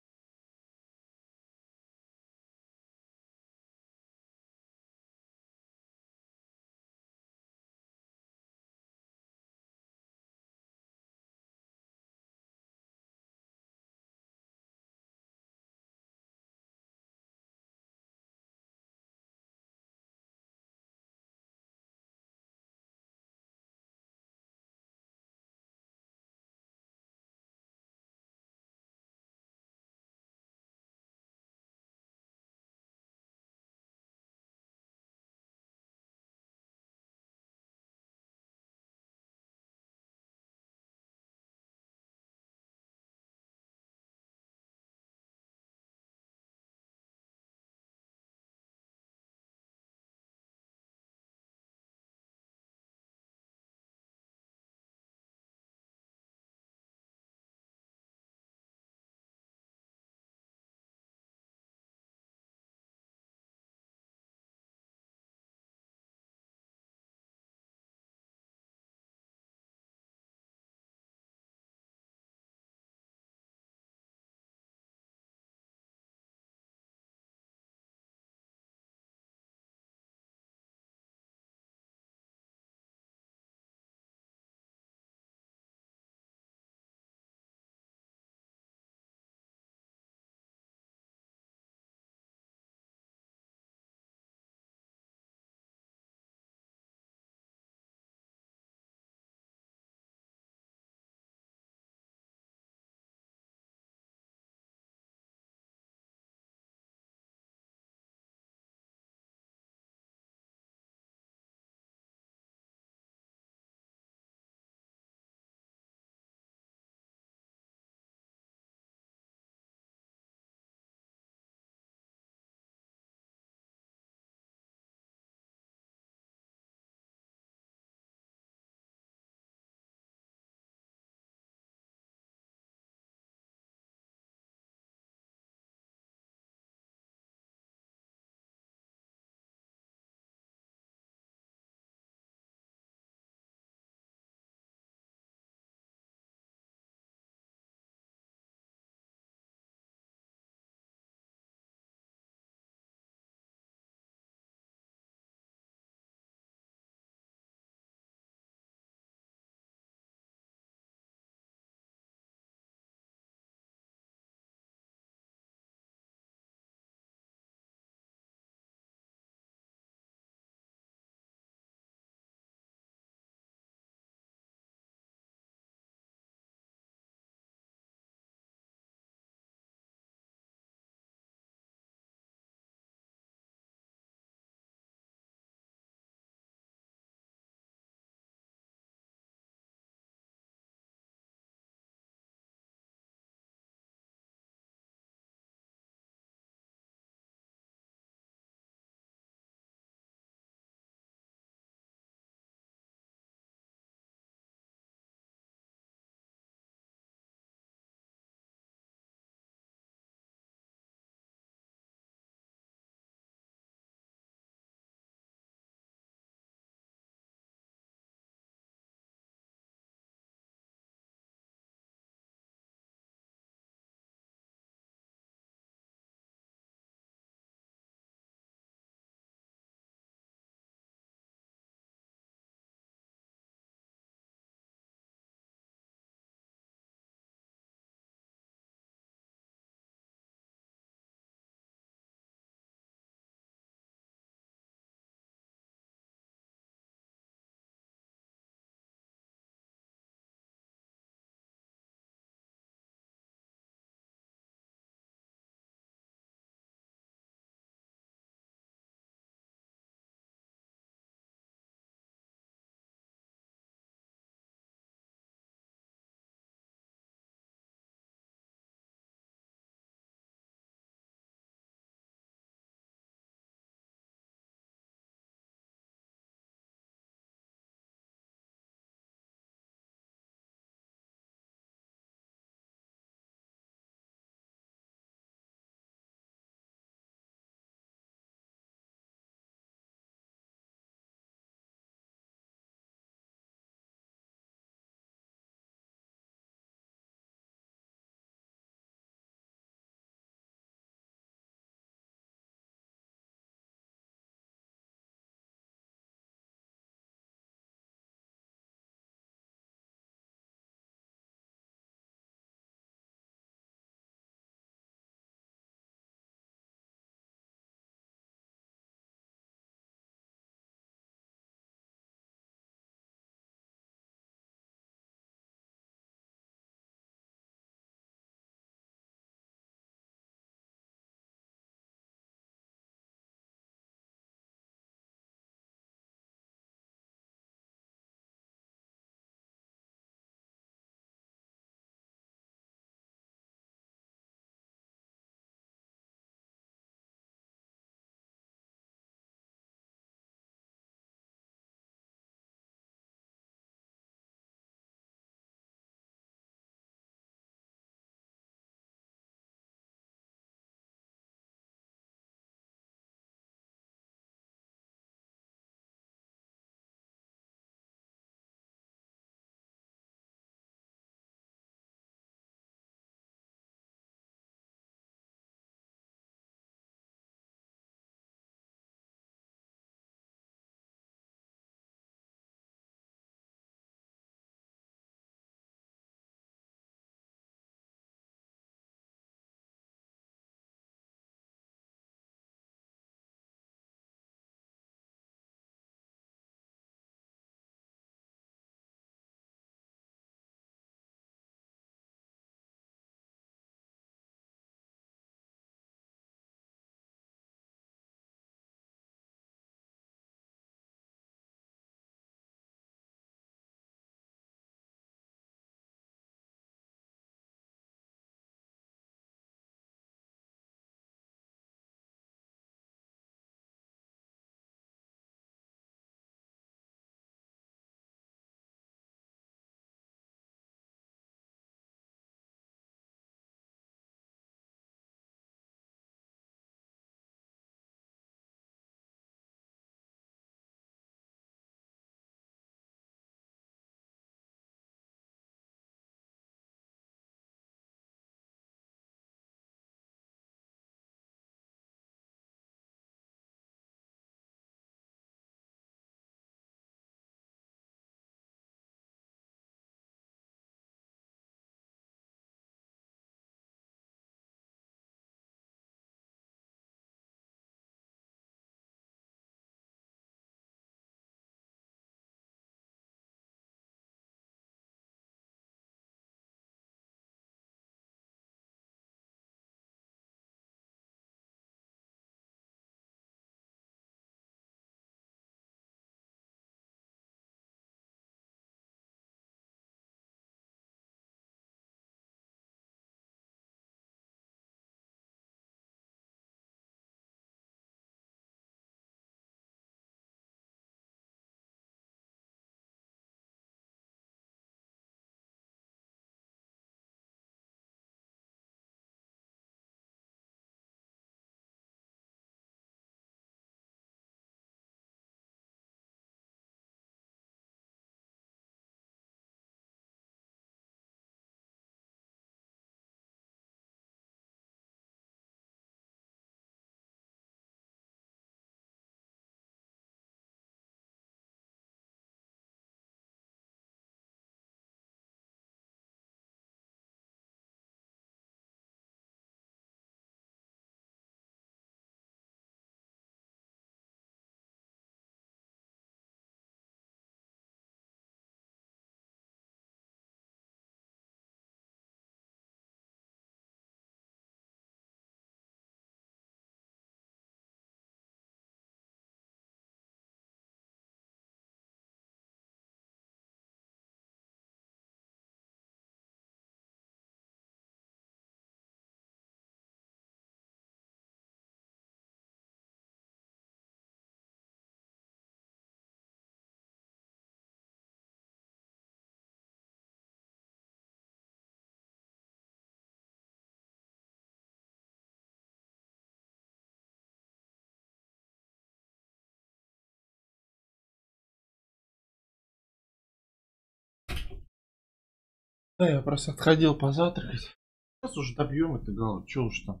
Да, я просто отходил позавтракать. Сейчас уже добьем это главу. Че уж там?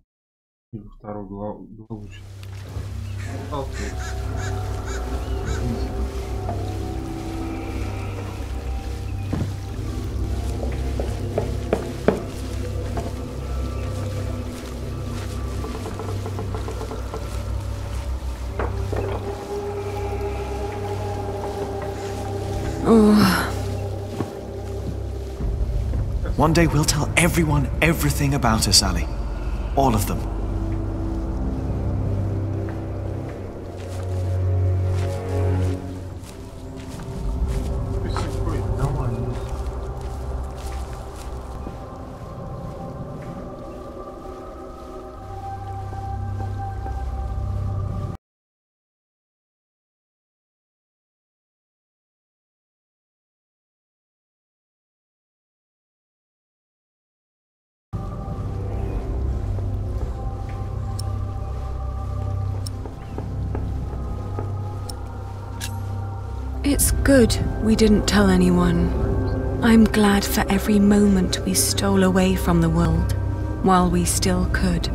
Или второй главу. One day we'll tell everyone everything about us, Ali. All of them. It's good we didn't tell anyone. I'm glad for every moment we stole away from the world, while we still could.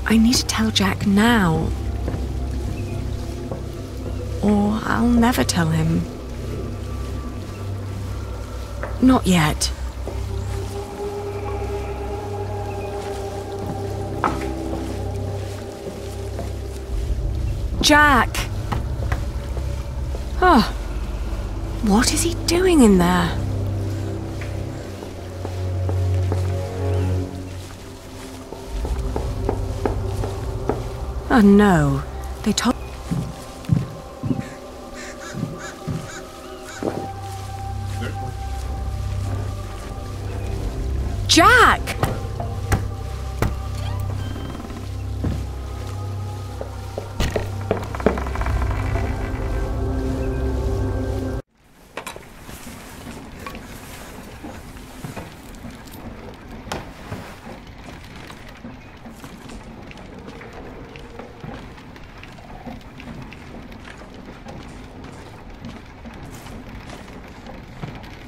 I need to tell Jack now. Or I'll never tell him. Not yet. Jack! Oh, what is he doing in there? Oh no, they told... Jack!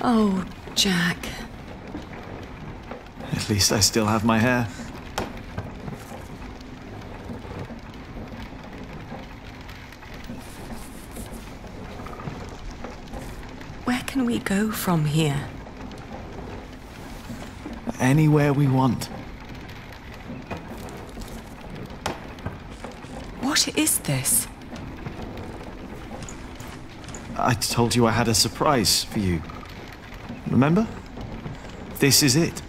Oh, Jack. At least I still have my hair. Where can we go from here? Anywhere we want. What is this? I told you I had a surprise for you. Remember? This is it.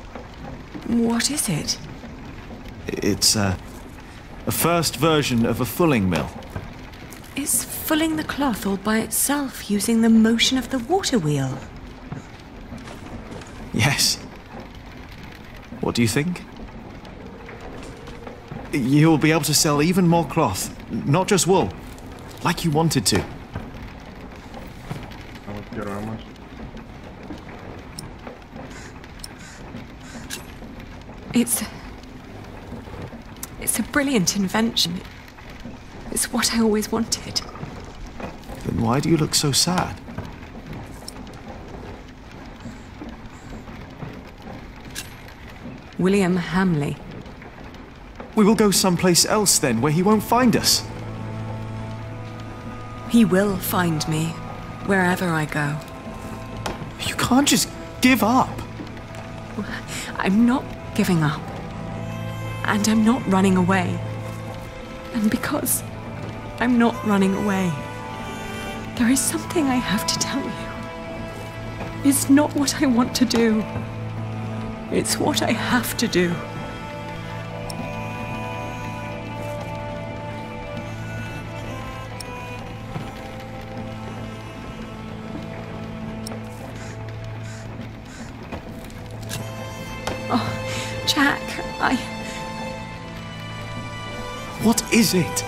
What is it? It's a first version of a fulling mill. It's fulling the cloth all by itself using the motion of the water wheel. Yes. What do you think? You'll be able to sell even more cloth, not just wool, like you wanted to. It's a brilliant invention. It's what I always wanted. Then why do you look so sad? William Hamley. We will go someplace else then, where he won't find us. He will find me, wherever I go. You can't just give up. I'm not giving up. And I'm not running away. And because I'm not running away, there is something I have to tell you. It's not what I want to do. It's what I have to do. Oh, Jack, What is it?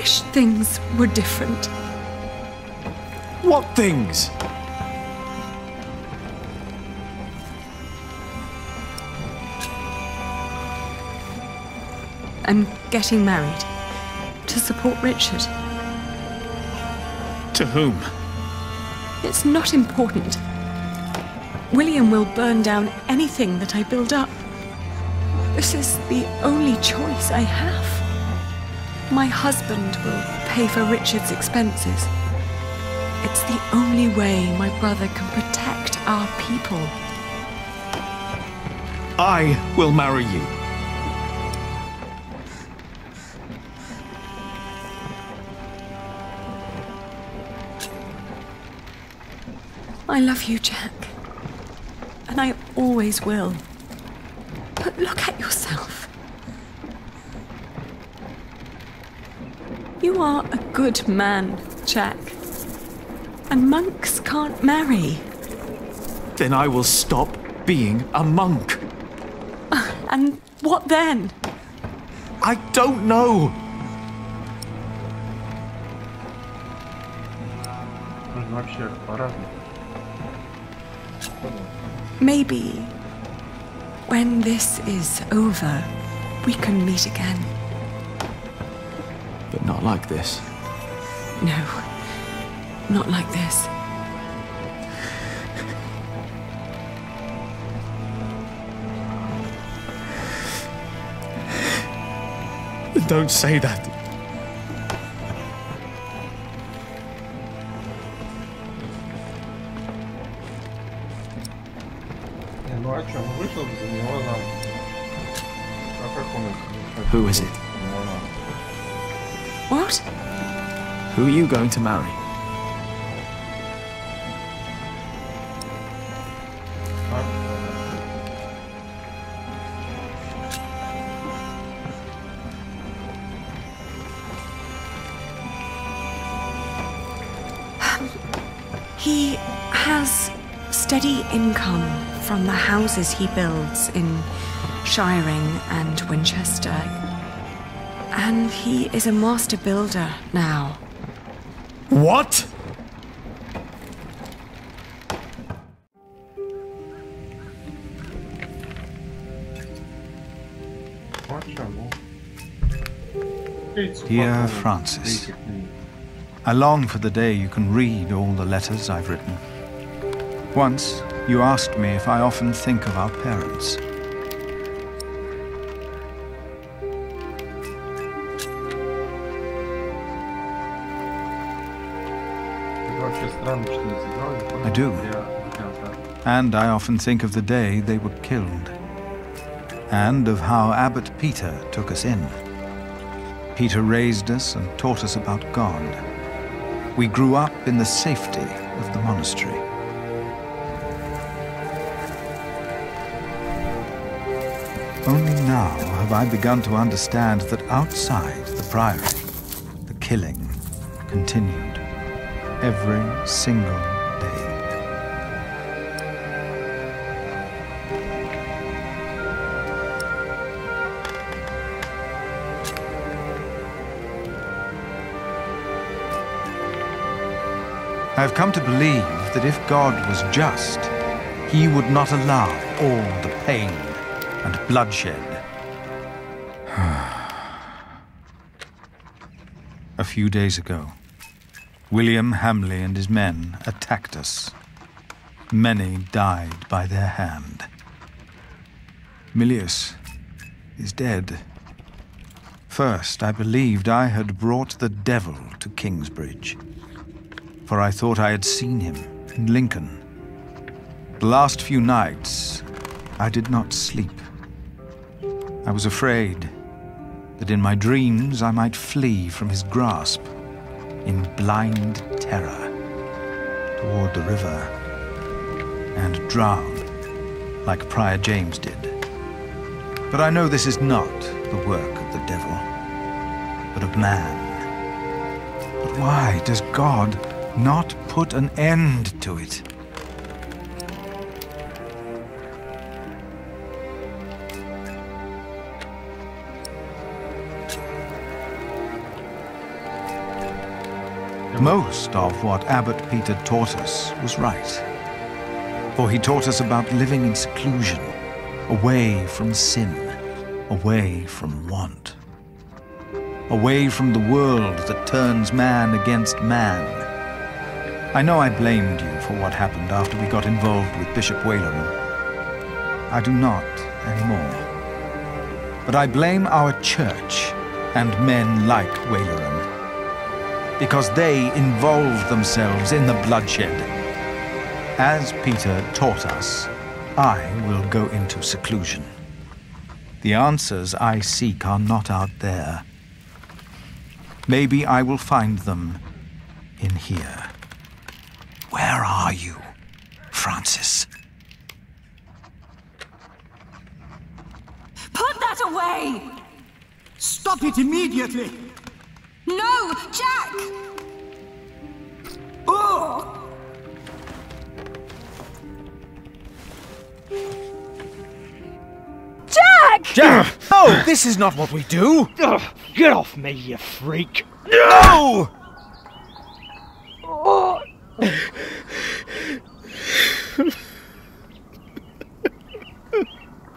wish things were different. What things? I'm getting married to support Richard. To whom? It's not important. William will burn down anything that I build up. This is the only choice I have. My husband will pay for Richard's expenses. It's the only way my brother can protect our people. I will marry you. I love you, Jack. And I always will. But look at yourself. You are a good man, Jack. And monks can't marry. Then I will stop being a monk. And what then? I don't know. Вообще по-разному. Maybe when this is over, we can meet again. But not like this. No, not like this. Don't say that. Ну а что, он вышел за него замуж. А как он? Who is it? What? Who are you going to marry? He has steady income from the houses he builds in Shiring and Winchester. And he is a master builder now. What? Dear Francis, I long for the day you can read all the letters I've written. Once, you asked me if I often think of our parents. I do. And I often think of the day they were killed. And of how Abbot Peter took us in. Peter raised us and taught us about God. We grew up in the safety of the monastery. Only now have I begun to understand that outside the priory, the killing continued every single day. I have come to believe that if God was just, he would not allow all the pain and bloodshed. A few days ago, William Hamley and his men attacked us. Many died by their hand. Milius is dead. First, I believed I had brought the devil to Kingsbridge, for I thought I had seen him in Lincoln. The last few nights, I did not sleep. I was afraid that in my dreams I might flee from his grasp in blind terror toward the river and drown like Prior James did. But I know this is not the work of the devil, but of man. But why does God not put an end to it? most of what Abbot Peter taught us was right. For he taught us about living in seclusion, away from sin, away from want, away from the world that turns man against man. I know I blamed you for what happened after we got involved with Bishop Waleran. I do not anymore. But I blame our church and men like Waleran, because they involved themselves in the bloodshed. As Peter taught us, I will go into seclusion. The answers I seek are not out there. Maybe I will find them in here. Where are you, Francis? Put that away! Stop it immediately! No, Jack! Oh! Jack! Jack! No, this is not what we do! Ugh, get off me, you freak! No! Oh.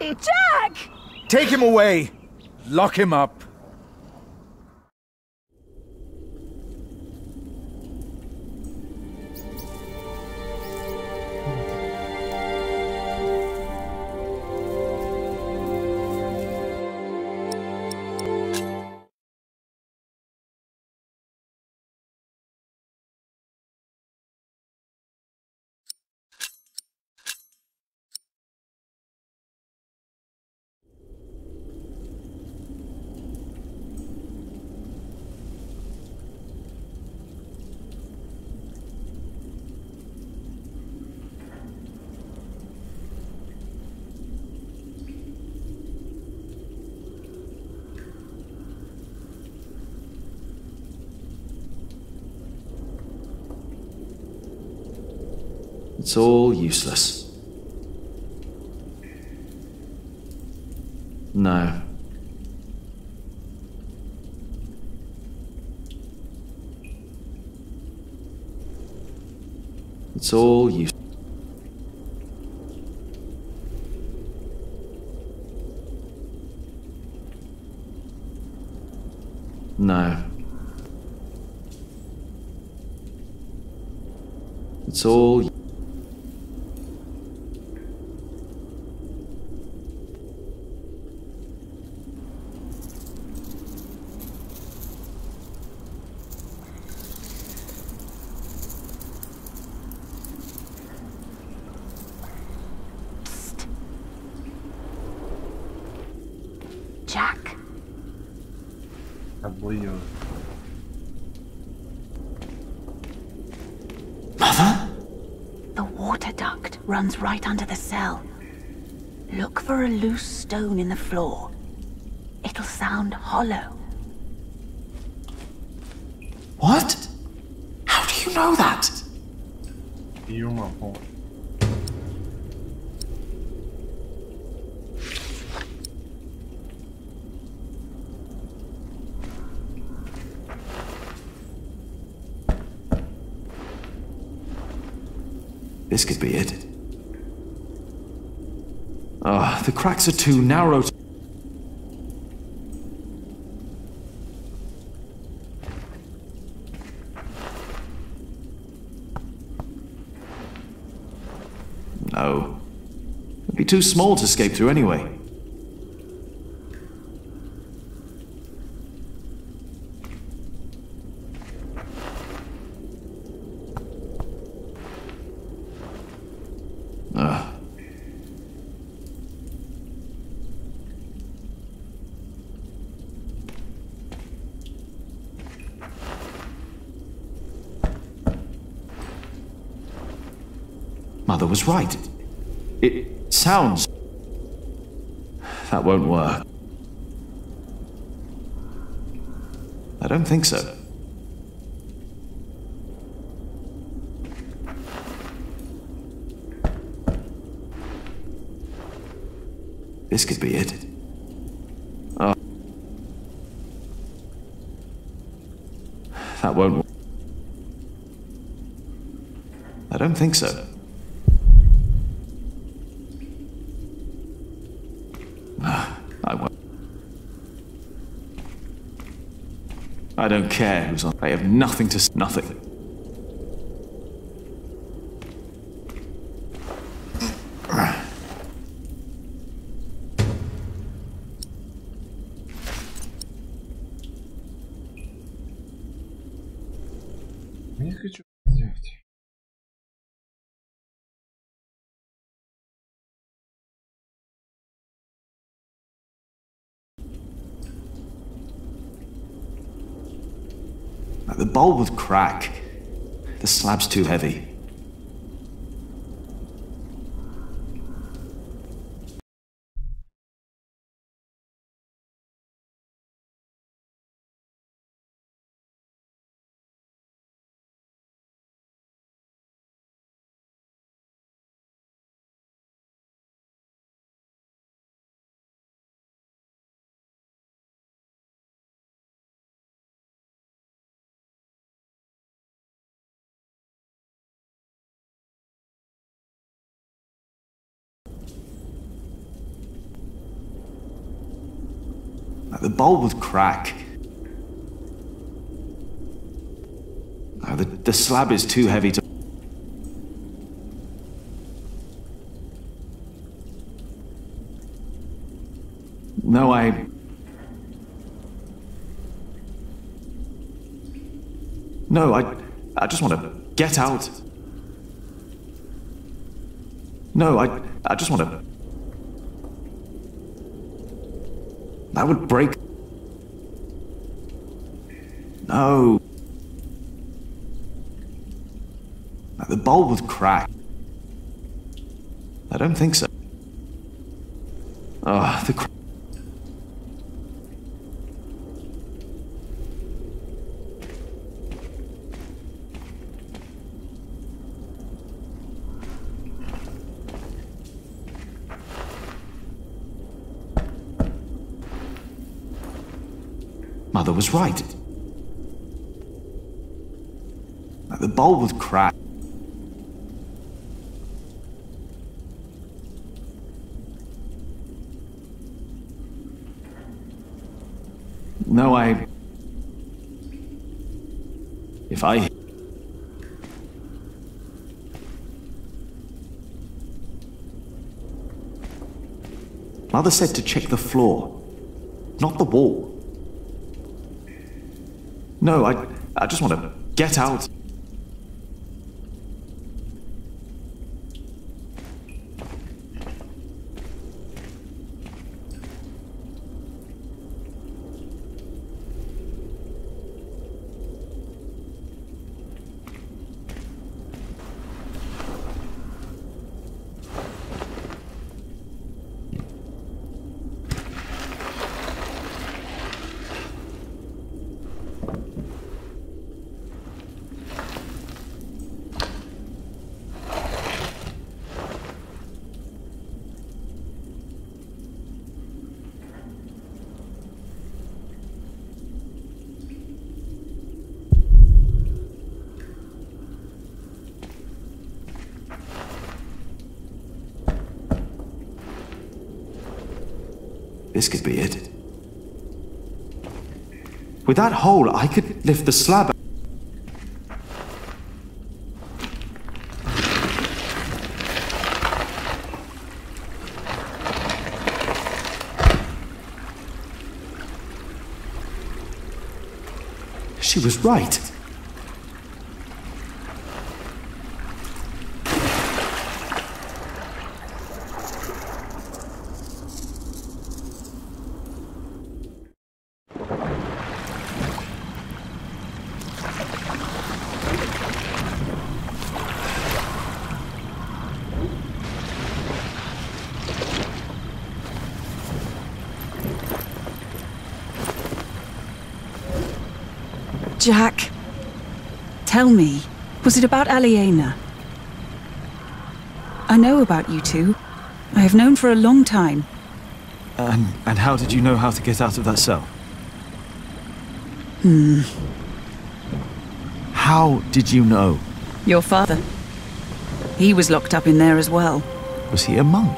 Jack! Take him away! Lock him up! It's all useless. No. It's all useless. No. It's all Jack. Mother? The water duct runs right under the cell. Look for a loose stone in the floor. It'll sound hollow. What? How do you know that? This could be it. Ah, the cracks are too narrow. No. It'd be too small to escape through anyway. Mother was right. It sounds... That won't work. I don't think so. This could be it. Oh. That won't work. I don't think so. I won't. I don't care who's on. I have nothing to say. Nothing. Не хочу сделать. The bowl would crack. The slab's too heavy. The bowl would crack. The slab is too heavy to... No, I just want to get out. No, I just want to... That would break... No. The bowl would crack. I don't think so. Oh, the... Mother was right. The bowl would crack. No, if I... Mother said to check the floor, not the wall. No, I just want to get out. This could be it. With that hole, I could lift the slab. She was right. Jack, tell me, was it about Aliena? I know about you two. I have known for a long time. And how did you know how to get out of that cell? Hmm. How did you know? Your father. He was locked up in there as well. Was he a monk?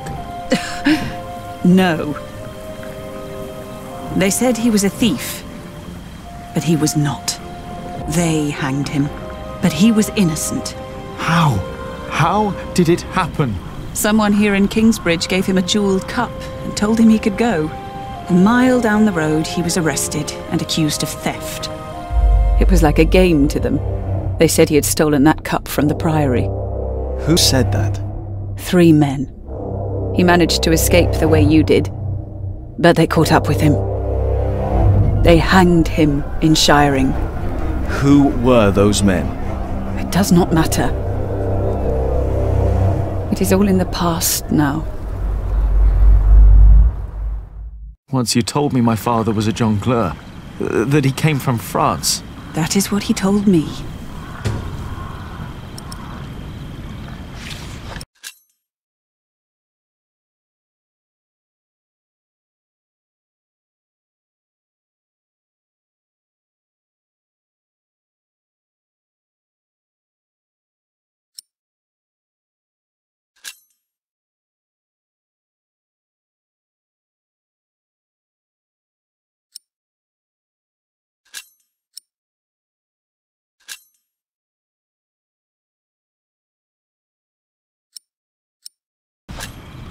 No. They said he was a thief, but he was not. They hanged him, but he was innocent. How? How did it happen? Someone here in Kingsbridge gave him a jeweled cup and told him he could go. A mile down the road, he was arrested and accused of theft. It was like a game to them. They said he had stolen that cup from the priory. Who said that? 3 men. He managed to escape the way you did, but they caught up with him. They hanged him in Shiring. Who were those men? It does not matter. It is all in the past now. Once you told me my father was a jongleur, that he came from France. That is what he told me.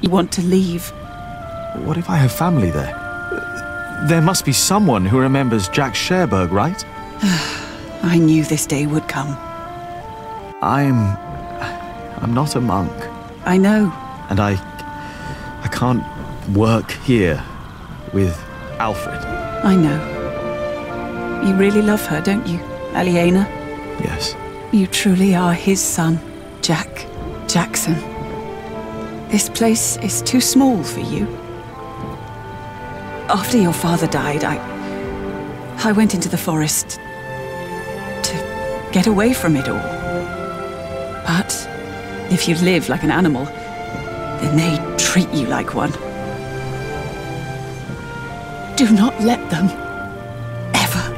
You want to leave? What if I have family there? There must be someone who remembers Jack Sherberg, right? I knew this day would come. I'm not a monk. I know. And I can't work here with Alfred. I know. You really love her, don't you, Aliena? Yes. You truly are his son, Jack Jackson. This place is too small for you. After your father died, I went into the forest to get away from it all. But if you live like an animal, then they treat you like one. Do not let them, ever,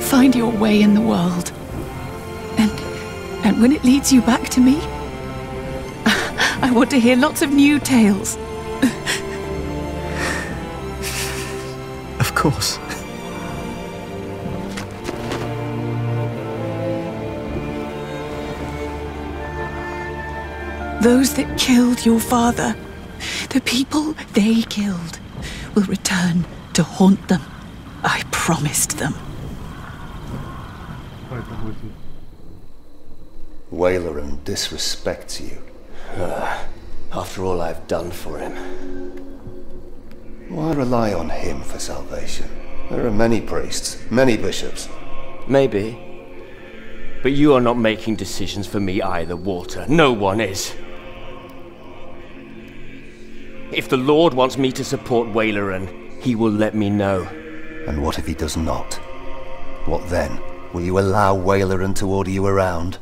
find your way in the world. And when it leads you back to me, I want to hear lots of new tales. Of course. Those that killed your father, the people they killed, will return to haunt them. I promised them. Waylaran disrespects you. After all I've done for him. Why rely on him for salvation? There are many priests, many bishops. Maybe. But you are not making decisions for me either, Walter. No one is. If the Lord wants me to support Waylaran, he will let me know. And what if he does not? What then? Will you allow Waylaran to order you around?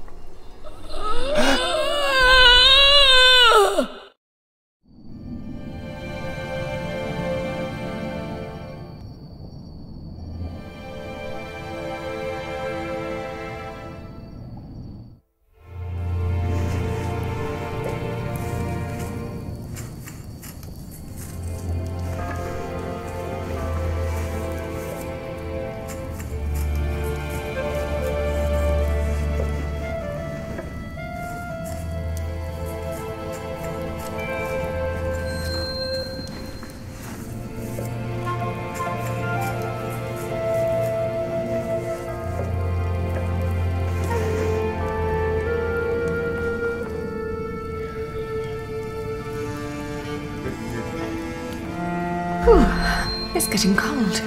It's getting cold.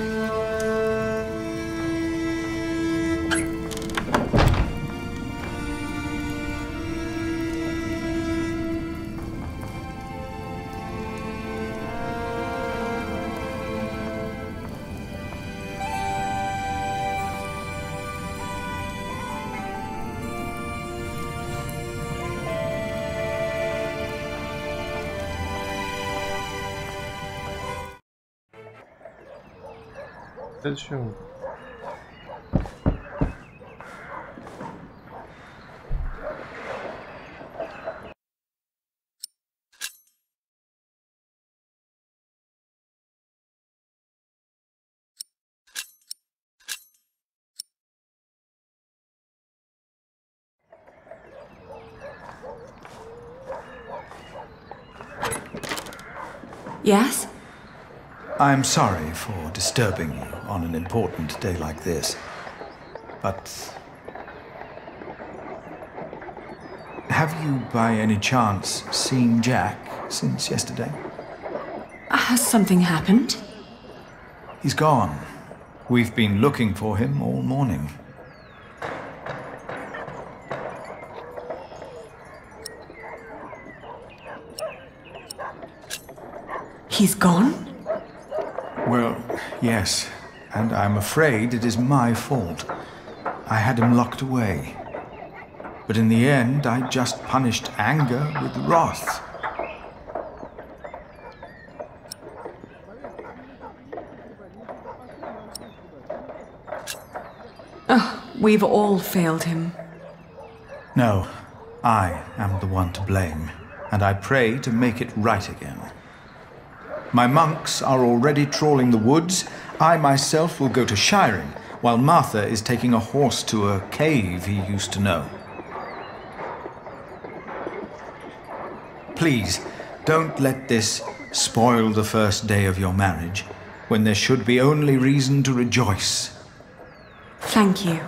Зачем? Yes? I'm sorry for disturbing you on an important day like this, but have you by any chance seen Jack since yesterday? Has something happened? He's gone. We've been looking for him all morning. He's gone? Well, yes, and I'm afraid it is my fault. I had him locked away. But in the end, I just punished anger with wrath. Oh, we've all failed him. No, I am the one to blame, and I pray to make it right again. My monks are already trawling the woods. I myself will go to shiring, while Martha is taking a horse to a cave he used to know. Please, don't let this spoil the first day of your marriage, when there should be only reason to rejoice. Thank you.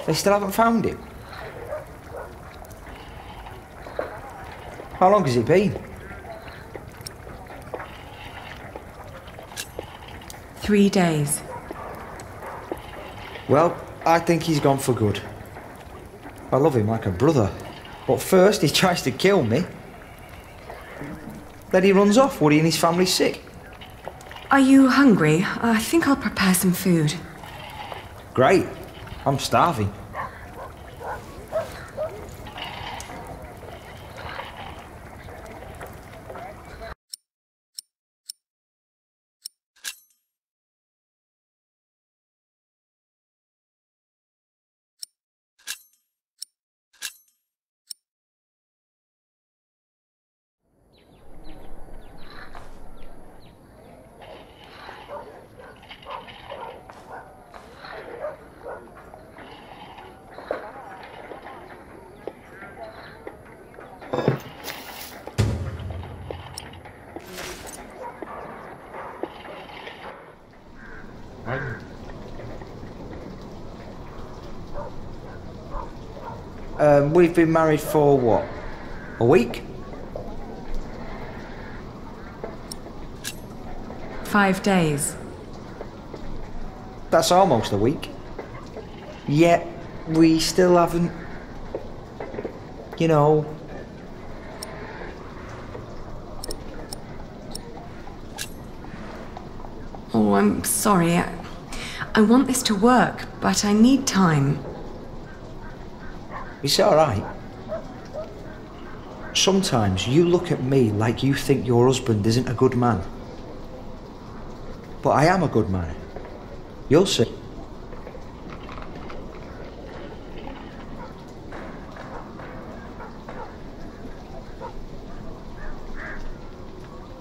They still haven't found him? How long has it been? 3 days. Well, I think he's gone for good. I love him like a brother. But first he tries to kill me. Then he runs off, worrying his family's sick. Are you hungry? I think I'll prepare some food. Great. I'm starving. We've been married for what? A week? 5 days. That's almost a week. Yet, we still haven't... You know... Oh, I'm sorry. I want this to work, but I need time. It's alright. Sometimes you look at me like you think your husband isn't a good man. But I am a good man. You'll see.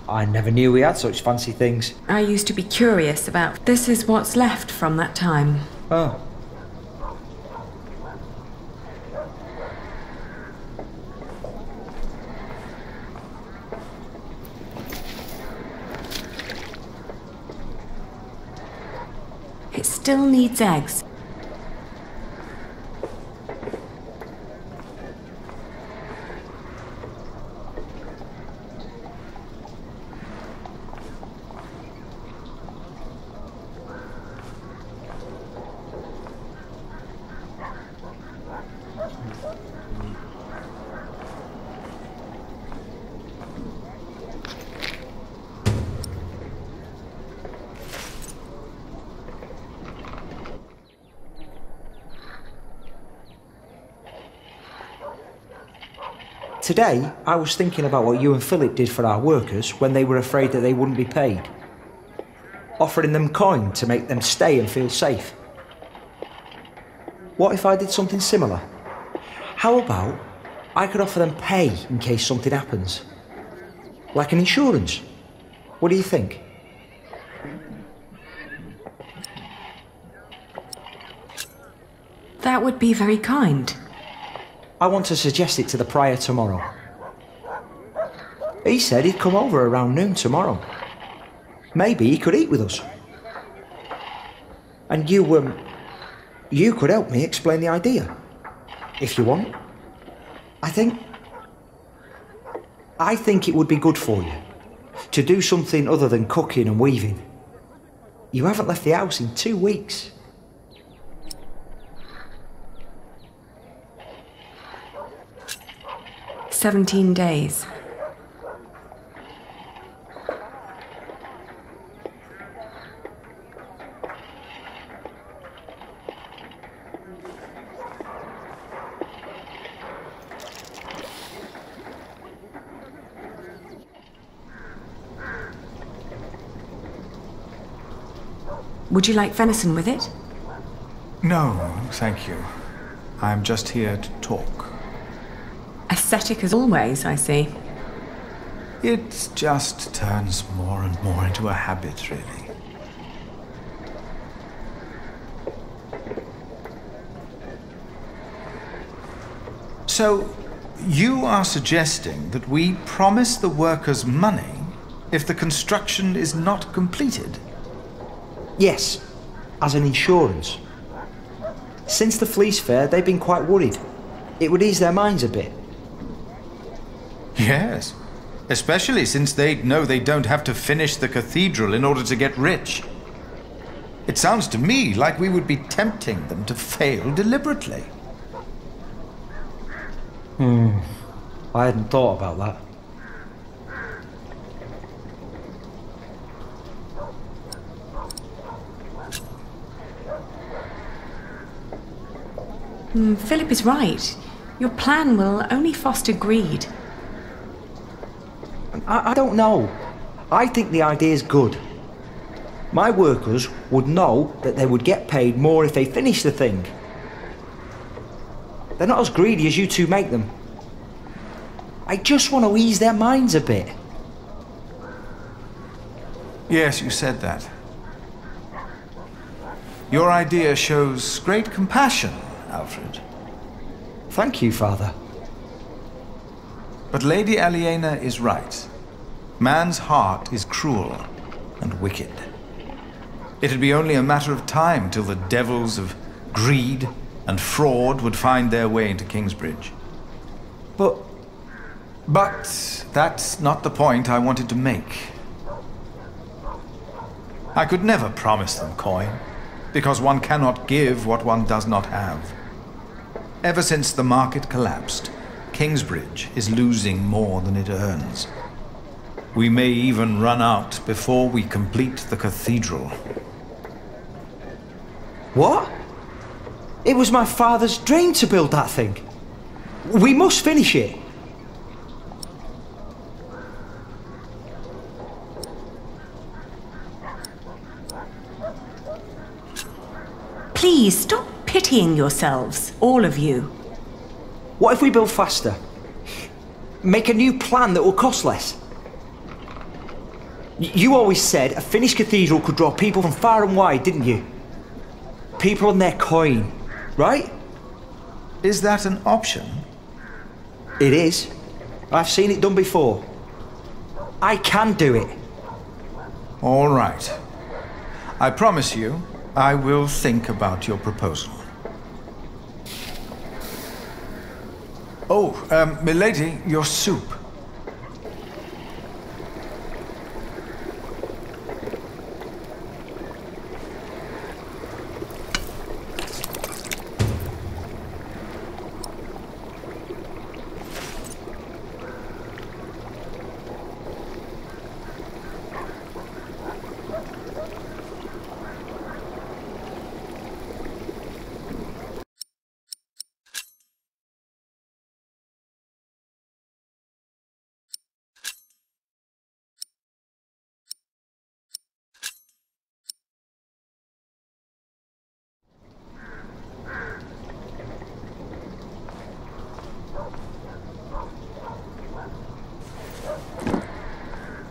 I never knew we had such fancy things. I used to be curious about... This is what's left from that time. Oh. It still needs eggs. Today, I was thinking about what you and Philip did for our workers when they were afraid that they wouldn't be paid. Offering them coin to make them stay and feel safe. What if I did something similar? How about I could offer them pay in case something happens? Like an insurance. What do you think? That would be very kind. I want to suggest it to the prior tomorrow. He said he'd come over around noon tomorrow. Maybe he could eat with us. And you could help me explain the idea, if you want. I think it would be good for you to do something other than cooking and weaving. You haven't left the house in 2 weeks. "17 days. Would you like venison with it? No, thank you. I'm just here to talk. Ascetic as always, I see. It just turns more and more into a habit, really. So, you are suggesting that we promise the workers money if the construction is not completed? Yes, as an insurance. Since the Fleece Fair, they've been quite worried. It would ease their minds a bit. Yes, especially since they'd know they don't have to finish the cathedral in order to get rich. It sounds to me like we would be tempting them to fail deliberately. I hadn't thought about that. Philip is right. Your plan will only foster greed. I don't know. I think the idea's good. My workers would know that they would get paid more if they finished the thing. They're not as greedy as you two make them. I just want to ease their minds a bit. Yes, you said that. Your idea shows great compassion, Alfred. Thank you, Father. But Lady Aliena is right. Man's heart is cruel and wicked. It'd be only a matter of time till the devils of greed and fraud would find their way into Kingsbridge. But that's not the point I wanted to make. I could never promise them coin, because one cannot give what one does not have. Ever since the market collapsed, Kingsbridge is losing more than it earns. We may even run out before we complete the cathedral. What? It was my father's dream to build that thing. We must finish it. Please, stop pitying yourselves, all of you. What if we build faster? Make a new plan that will cost less? You always said a finished cathedral could draw people from far and wide, didn't you? People on their coin, right? Is that an option? It is. I've seen it done before. I can do it. All right. I promise you, I will think about your proposal. Oh, milady, your soup.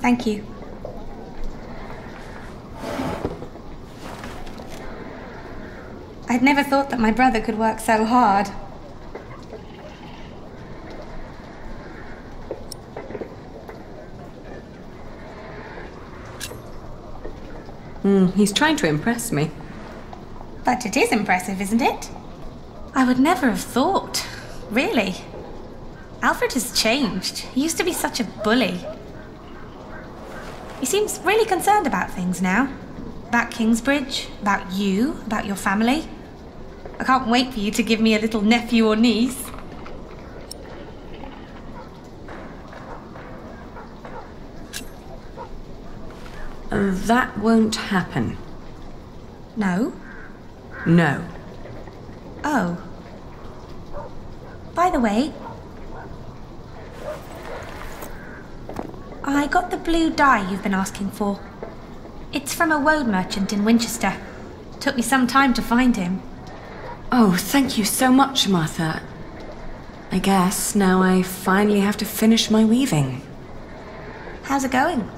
Thank you. I'd never thought that my brother could work so hard. He's trying to impress me. But it is impressive, isn't it? I would never have thought. Really. Alfred has changed. He used to be such a bully. He seems really concerned about things now. About Kingsbridge, about you, about your family. I can't wait for you to give me a little nephew or niece. That won't happen. No? No. Oh. By the way, I got the blue dye you've been asking for. It's from a woad merchant in Winchester. Took me some time to find him. Oh, thank you so much, Martha. I guess now I finally have to finish my weaving. How's it going?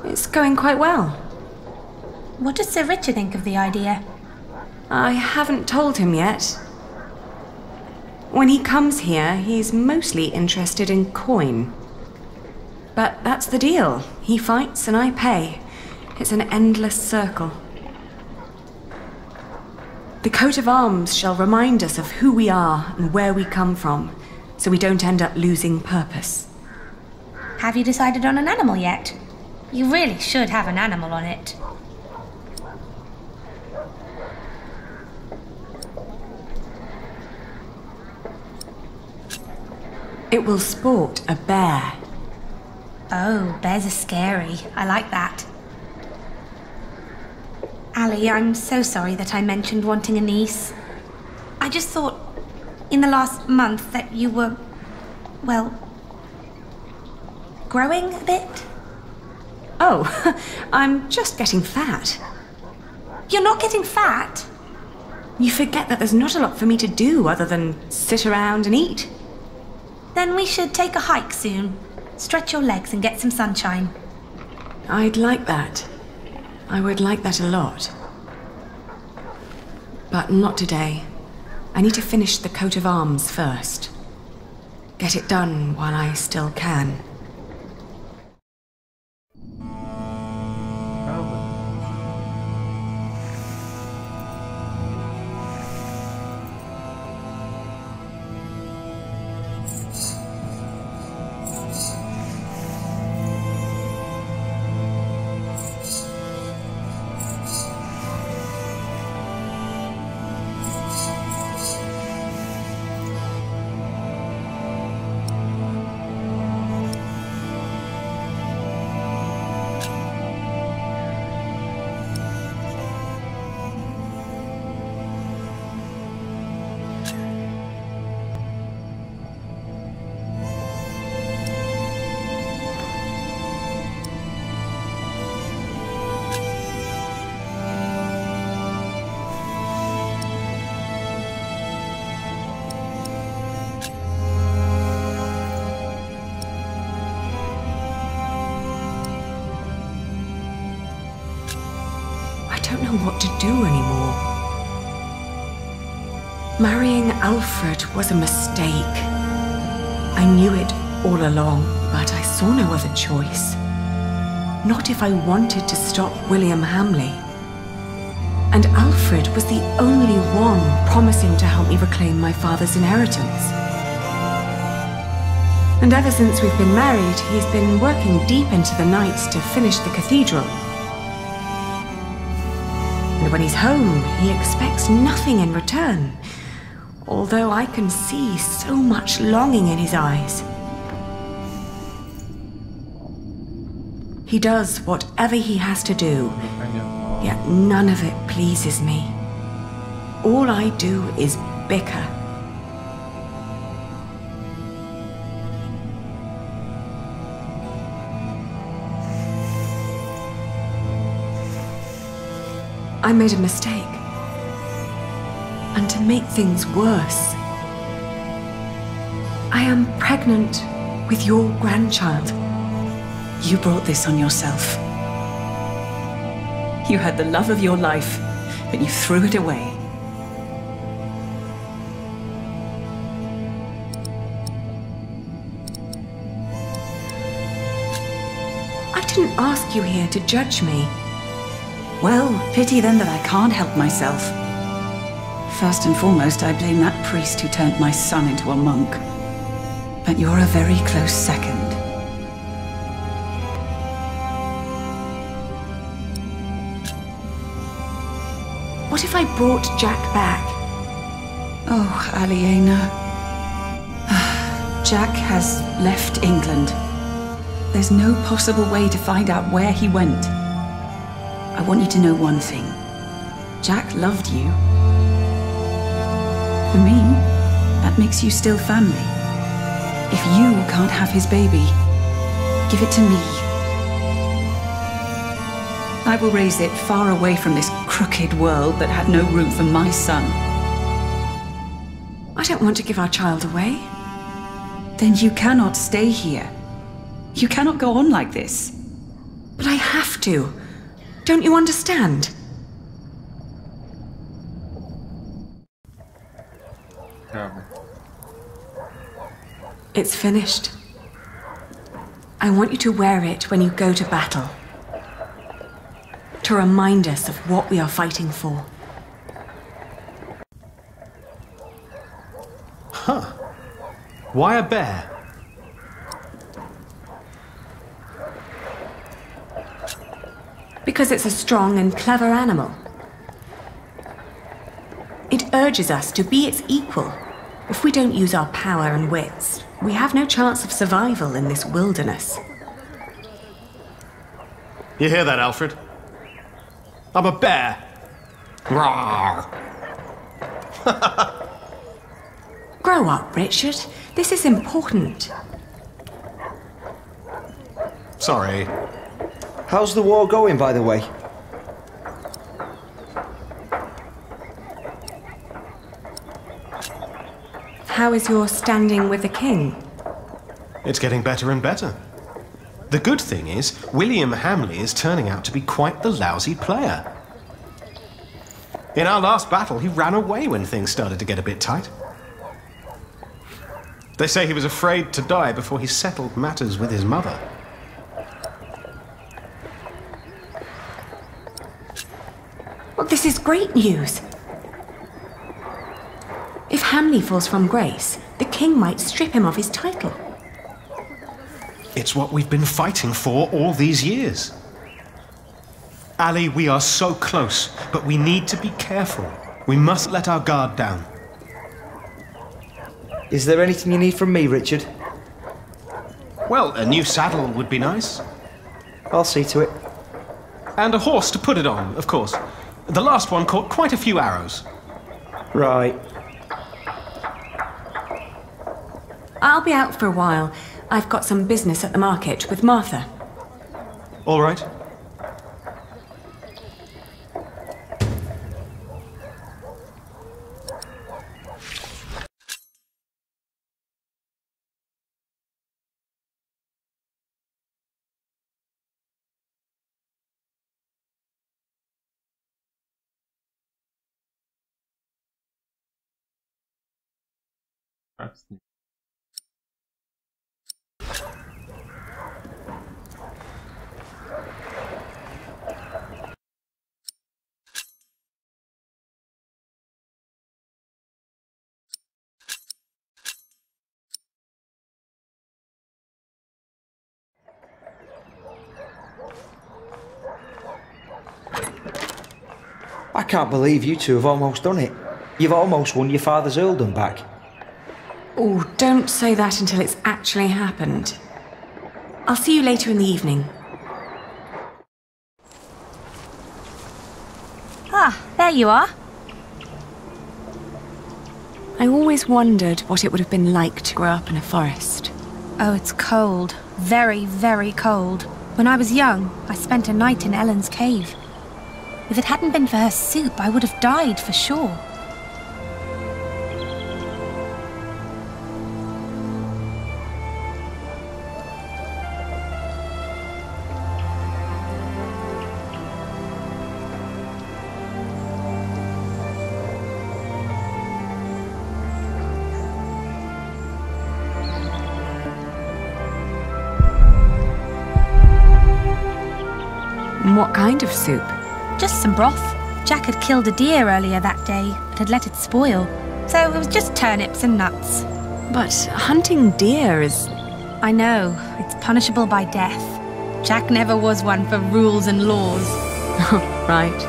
It's going quite well. What does Sir Richard think of the idea? I haven't told him yet. When he comes here, he's mostly interested in coin. But that's the deal. He fights and I pay. It's an endless circle. The coat of arms shall remind us of who we are and where we come from, so we don't end up losing purpose. Have you decided on an animal yet? You really should have an animal on it. It will sport a bear. Oh, bears are scary. I like that. Ali, I'm so sorry that I mentioned wanting a niece. I just thought, in the last month, that you were, well, growing a bit. Oh, I'm just getting fat. You're not getting fat? You forget that there's not a lot for me to do other than sit around and eat. Then we should take a hike soon. Stretch your legs and get some sunshine. I'd like that. I would like that a lot. But not today. I need to finish the coat of arms first. Get it done while I still can. I don't know what to do anymore. Marrying Alfred was a mistake. I knew it all along, but I saw no other choice. Not if I wanted to stop William Hamley. And Alfred was the only one promising to help me reclaim my father's inheritance. And ever since we've been married, he's been working deep into the nights to finish the cathedral. And when he's home, he expects nothing in return, although I can see so much longing in his eyes. He does whatever he has to do, yet none of it pleases me. All I do is bicker. I made a mistake. And to make things worse, I am pregnant with your grandchild. You brought this on yourself. You had the love of your life, but you threw it away. I didn't ask you here to judge me. Well, pity then that I can't help myself. First and foremost, I blame that priest who turned my son into a monk. But you're a very close second. What if I brought Jack back? Oh, Aliena. Jack has left England. There's no possible way to find out where he went. I want you to know one thing. Jack loved you. For me, that makes you still family. If you can't have his baby, give it to me. I will raise it far away from this crooked world that had no room for my son. I don't want to give our child away. Then you cannot stay here. You cannot go on like this. But I have to. Don't you understand? It's finished. I want you to wear it when you go to battle. To remind us of what we are fighting for. Huh. Why a bear? Because it's a strong and clever animal. It urges us to be its equal. If we don't use our power and wits, we have no chance of survival in this wilderness. You hear that, Alfred? I'm a bear. Rawr. Grow up, Richard. This is important. Sorry. How's the war going, by the way? How is your standing with the king? It's getting better and better. The good thing is, William Hamley is turning out to be quite the lousy player. In our last battle, he ran away when things started to get a bit tight. They say he was afraid to die before he settled matters with his mother. Well, this is great news. If Hamley falls from grace, the king might strip him of his title. It's what we've been fighting for all these years. Ali, we are so close, but we need to be careful. We must let our guard down. Is there anything you need from me, Richard? Well, a new saddle would be nice. I'll see to it. And a horse to put it on, of course. The last one caught quite a few arrows. Right. I'll be out for a while. I've got some business at the market with Martha. All right. I can't believe you two have almost done it. You've almost won your father's earldom back. Oh, don't say that until it's actually happened. I'll see you later in the evening. Ah, there you are. I always wondered what it would have been like to grow up in a forest. Oh, it's cold. Very, very cold. When I was young, I spent a night in Ellen's cave. If it hadn't been for her soup, I would have died for sure. What kind of soup? Just some broth. Jack had killed a deer earlier that day, but had let it spoil. So it was just turnips and nuts. But hunting deer is... I know. It's punishable by death. Jack never was one for rules and laws. Right.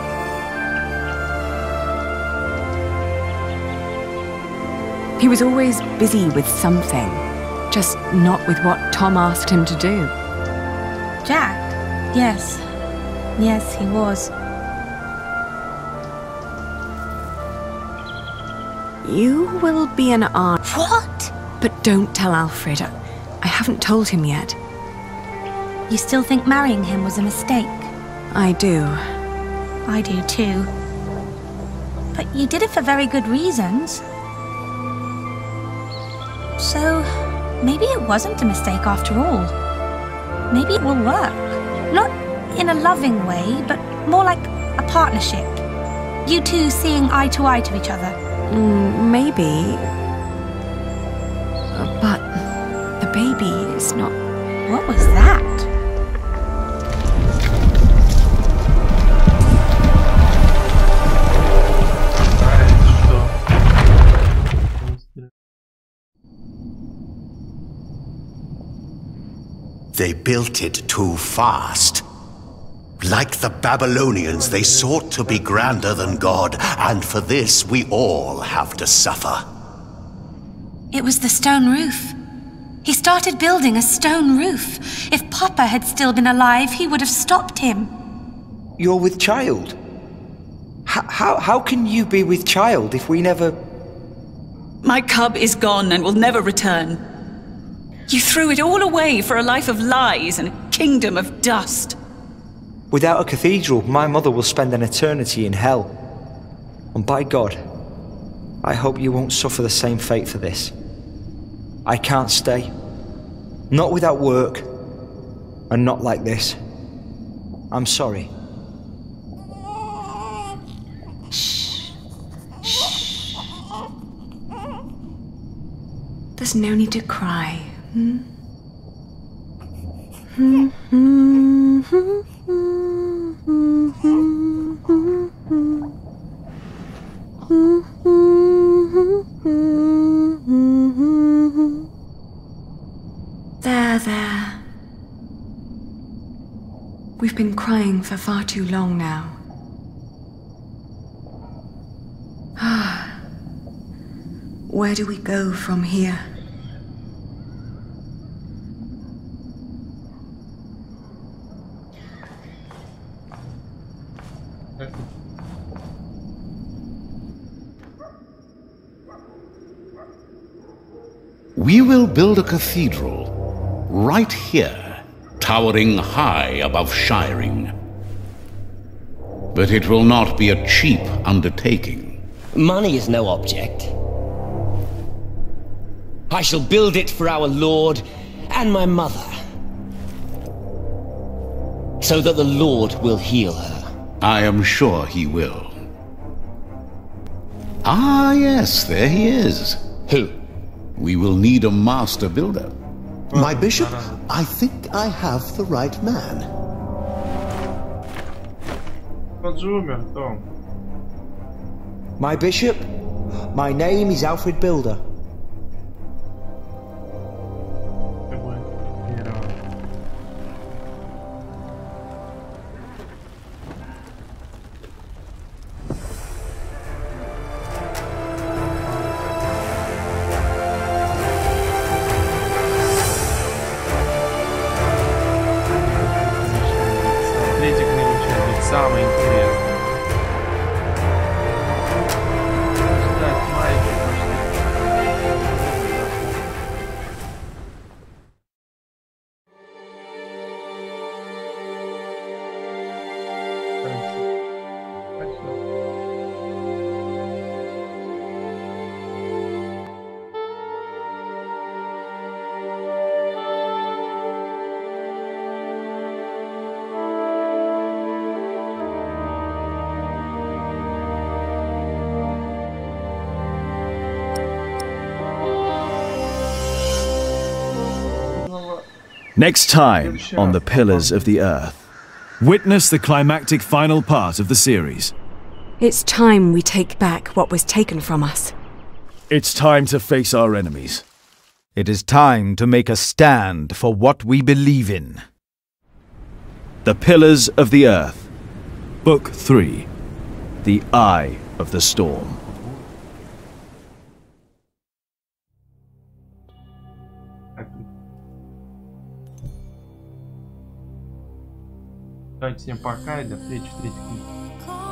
He was always busy with something, just not with what Tom asked him to do. Jack? Yes. Yes, he was. You will be an aunt. What? But don't tell Alfred. I haven't told him yet. You still think marrying him was a mistake? I do. I do too. But you did it for very good reasons. So, maybe it wasn't a mistake after all. Maybe it will work. Not in a loving way, but more like a partnership. You two seeing eye to each other. Maybe. But the baby is not... What was that? They built it too fast. Like the Babylonians, they sought to be grander than God, and for this we all have to suffer. It was the stone roof. He started building a stone roof. If Papa had still been alive, he would have stopped him. You're with child? How can you be with child if we never... My cub is gone and will never return. You threw it all away for a life of lies and a kingdom of dust. Without a cathedral, my mother will spend an eternity in hell. And by God, I hope you won't suffer the same fate for this. I can't stay. Not without work. And not like this. I'm sorry. Shh. Shh. There's no need to cry. There. We've been crying for far too long now. Where do we go from here? We will build a cathedral right here, towering high above Shiring. But it will not be a cheap undertaking. Money is no object. I shall build it for our Lord and my mother, so that the Lord will heal her. I am sure he will. Ah, yes, there he is. Who? We will need a master builder. My bishop, I think I have the right man. My bishop, my name is Alfred Builder. Самое интересное. Ждать майки Next time on The Pillars of the Earth. Witness the climactic final part of the series. It's time we take back what was taken from us. It's time to face our enemies. It is time to make a stand for what we believe in. The Pillars of the Earth. Book 3. The Eye of the Storm. Давайте всем пока и до встречи в третьей книге.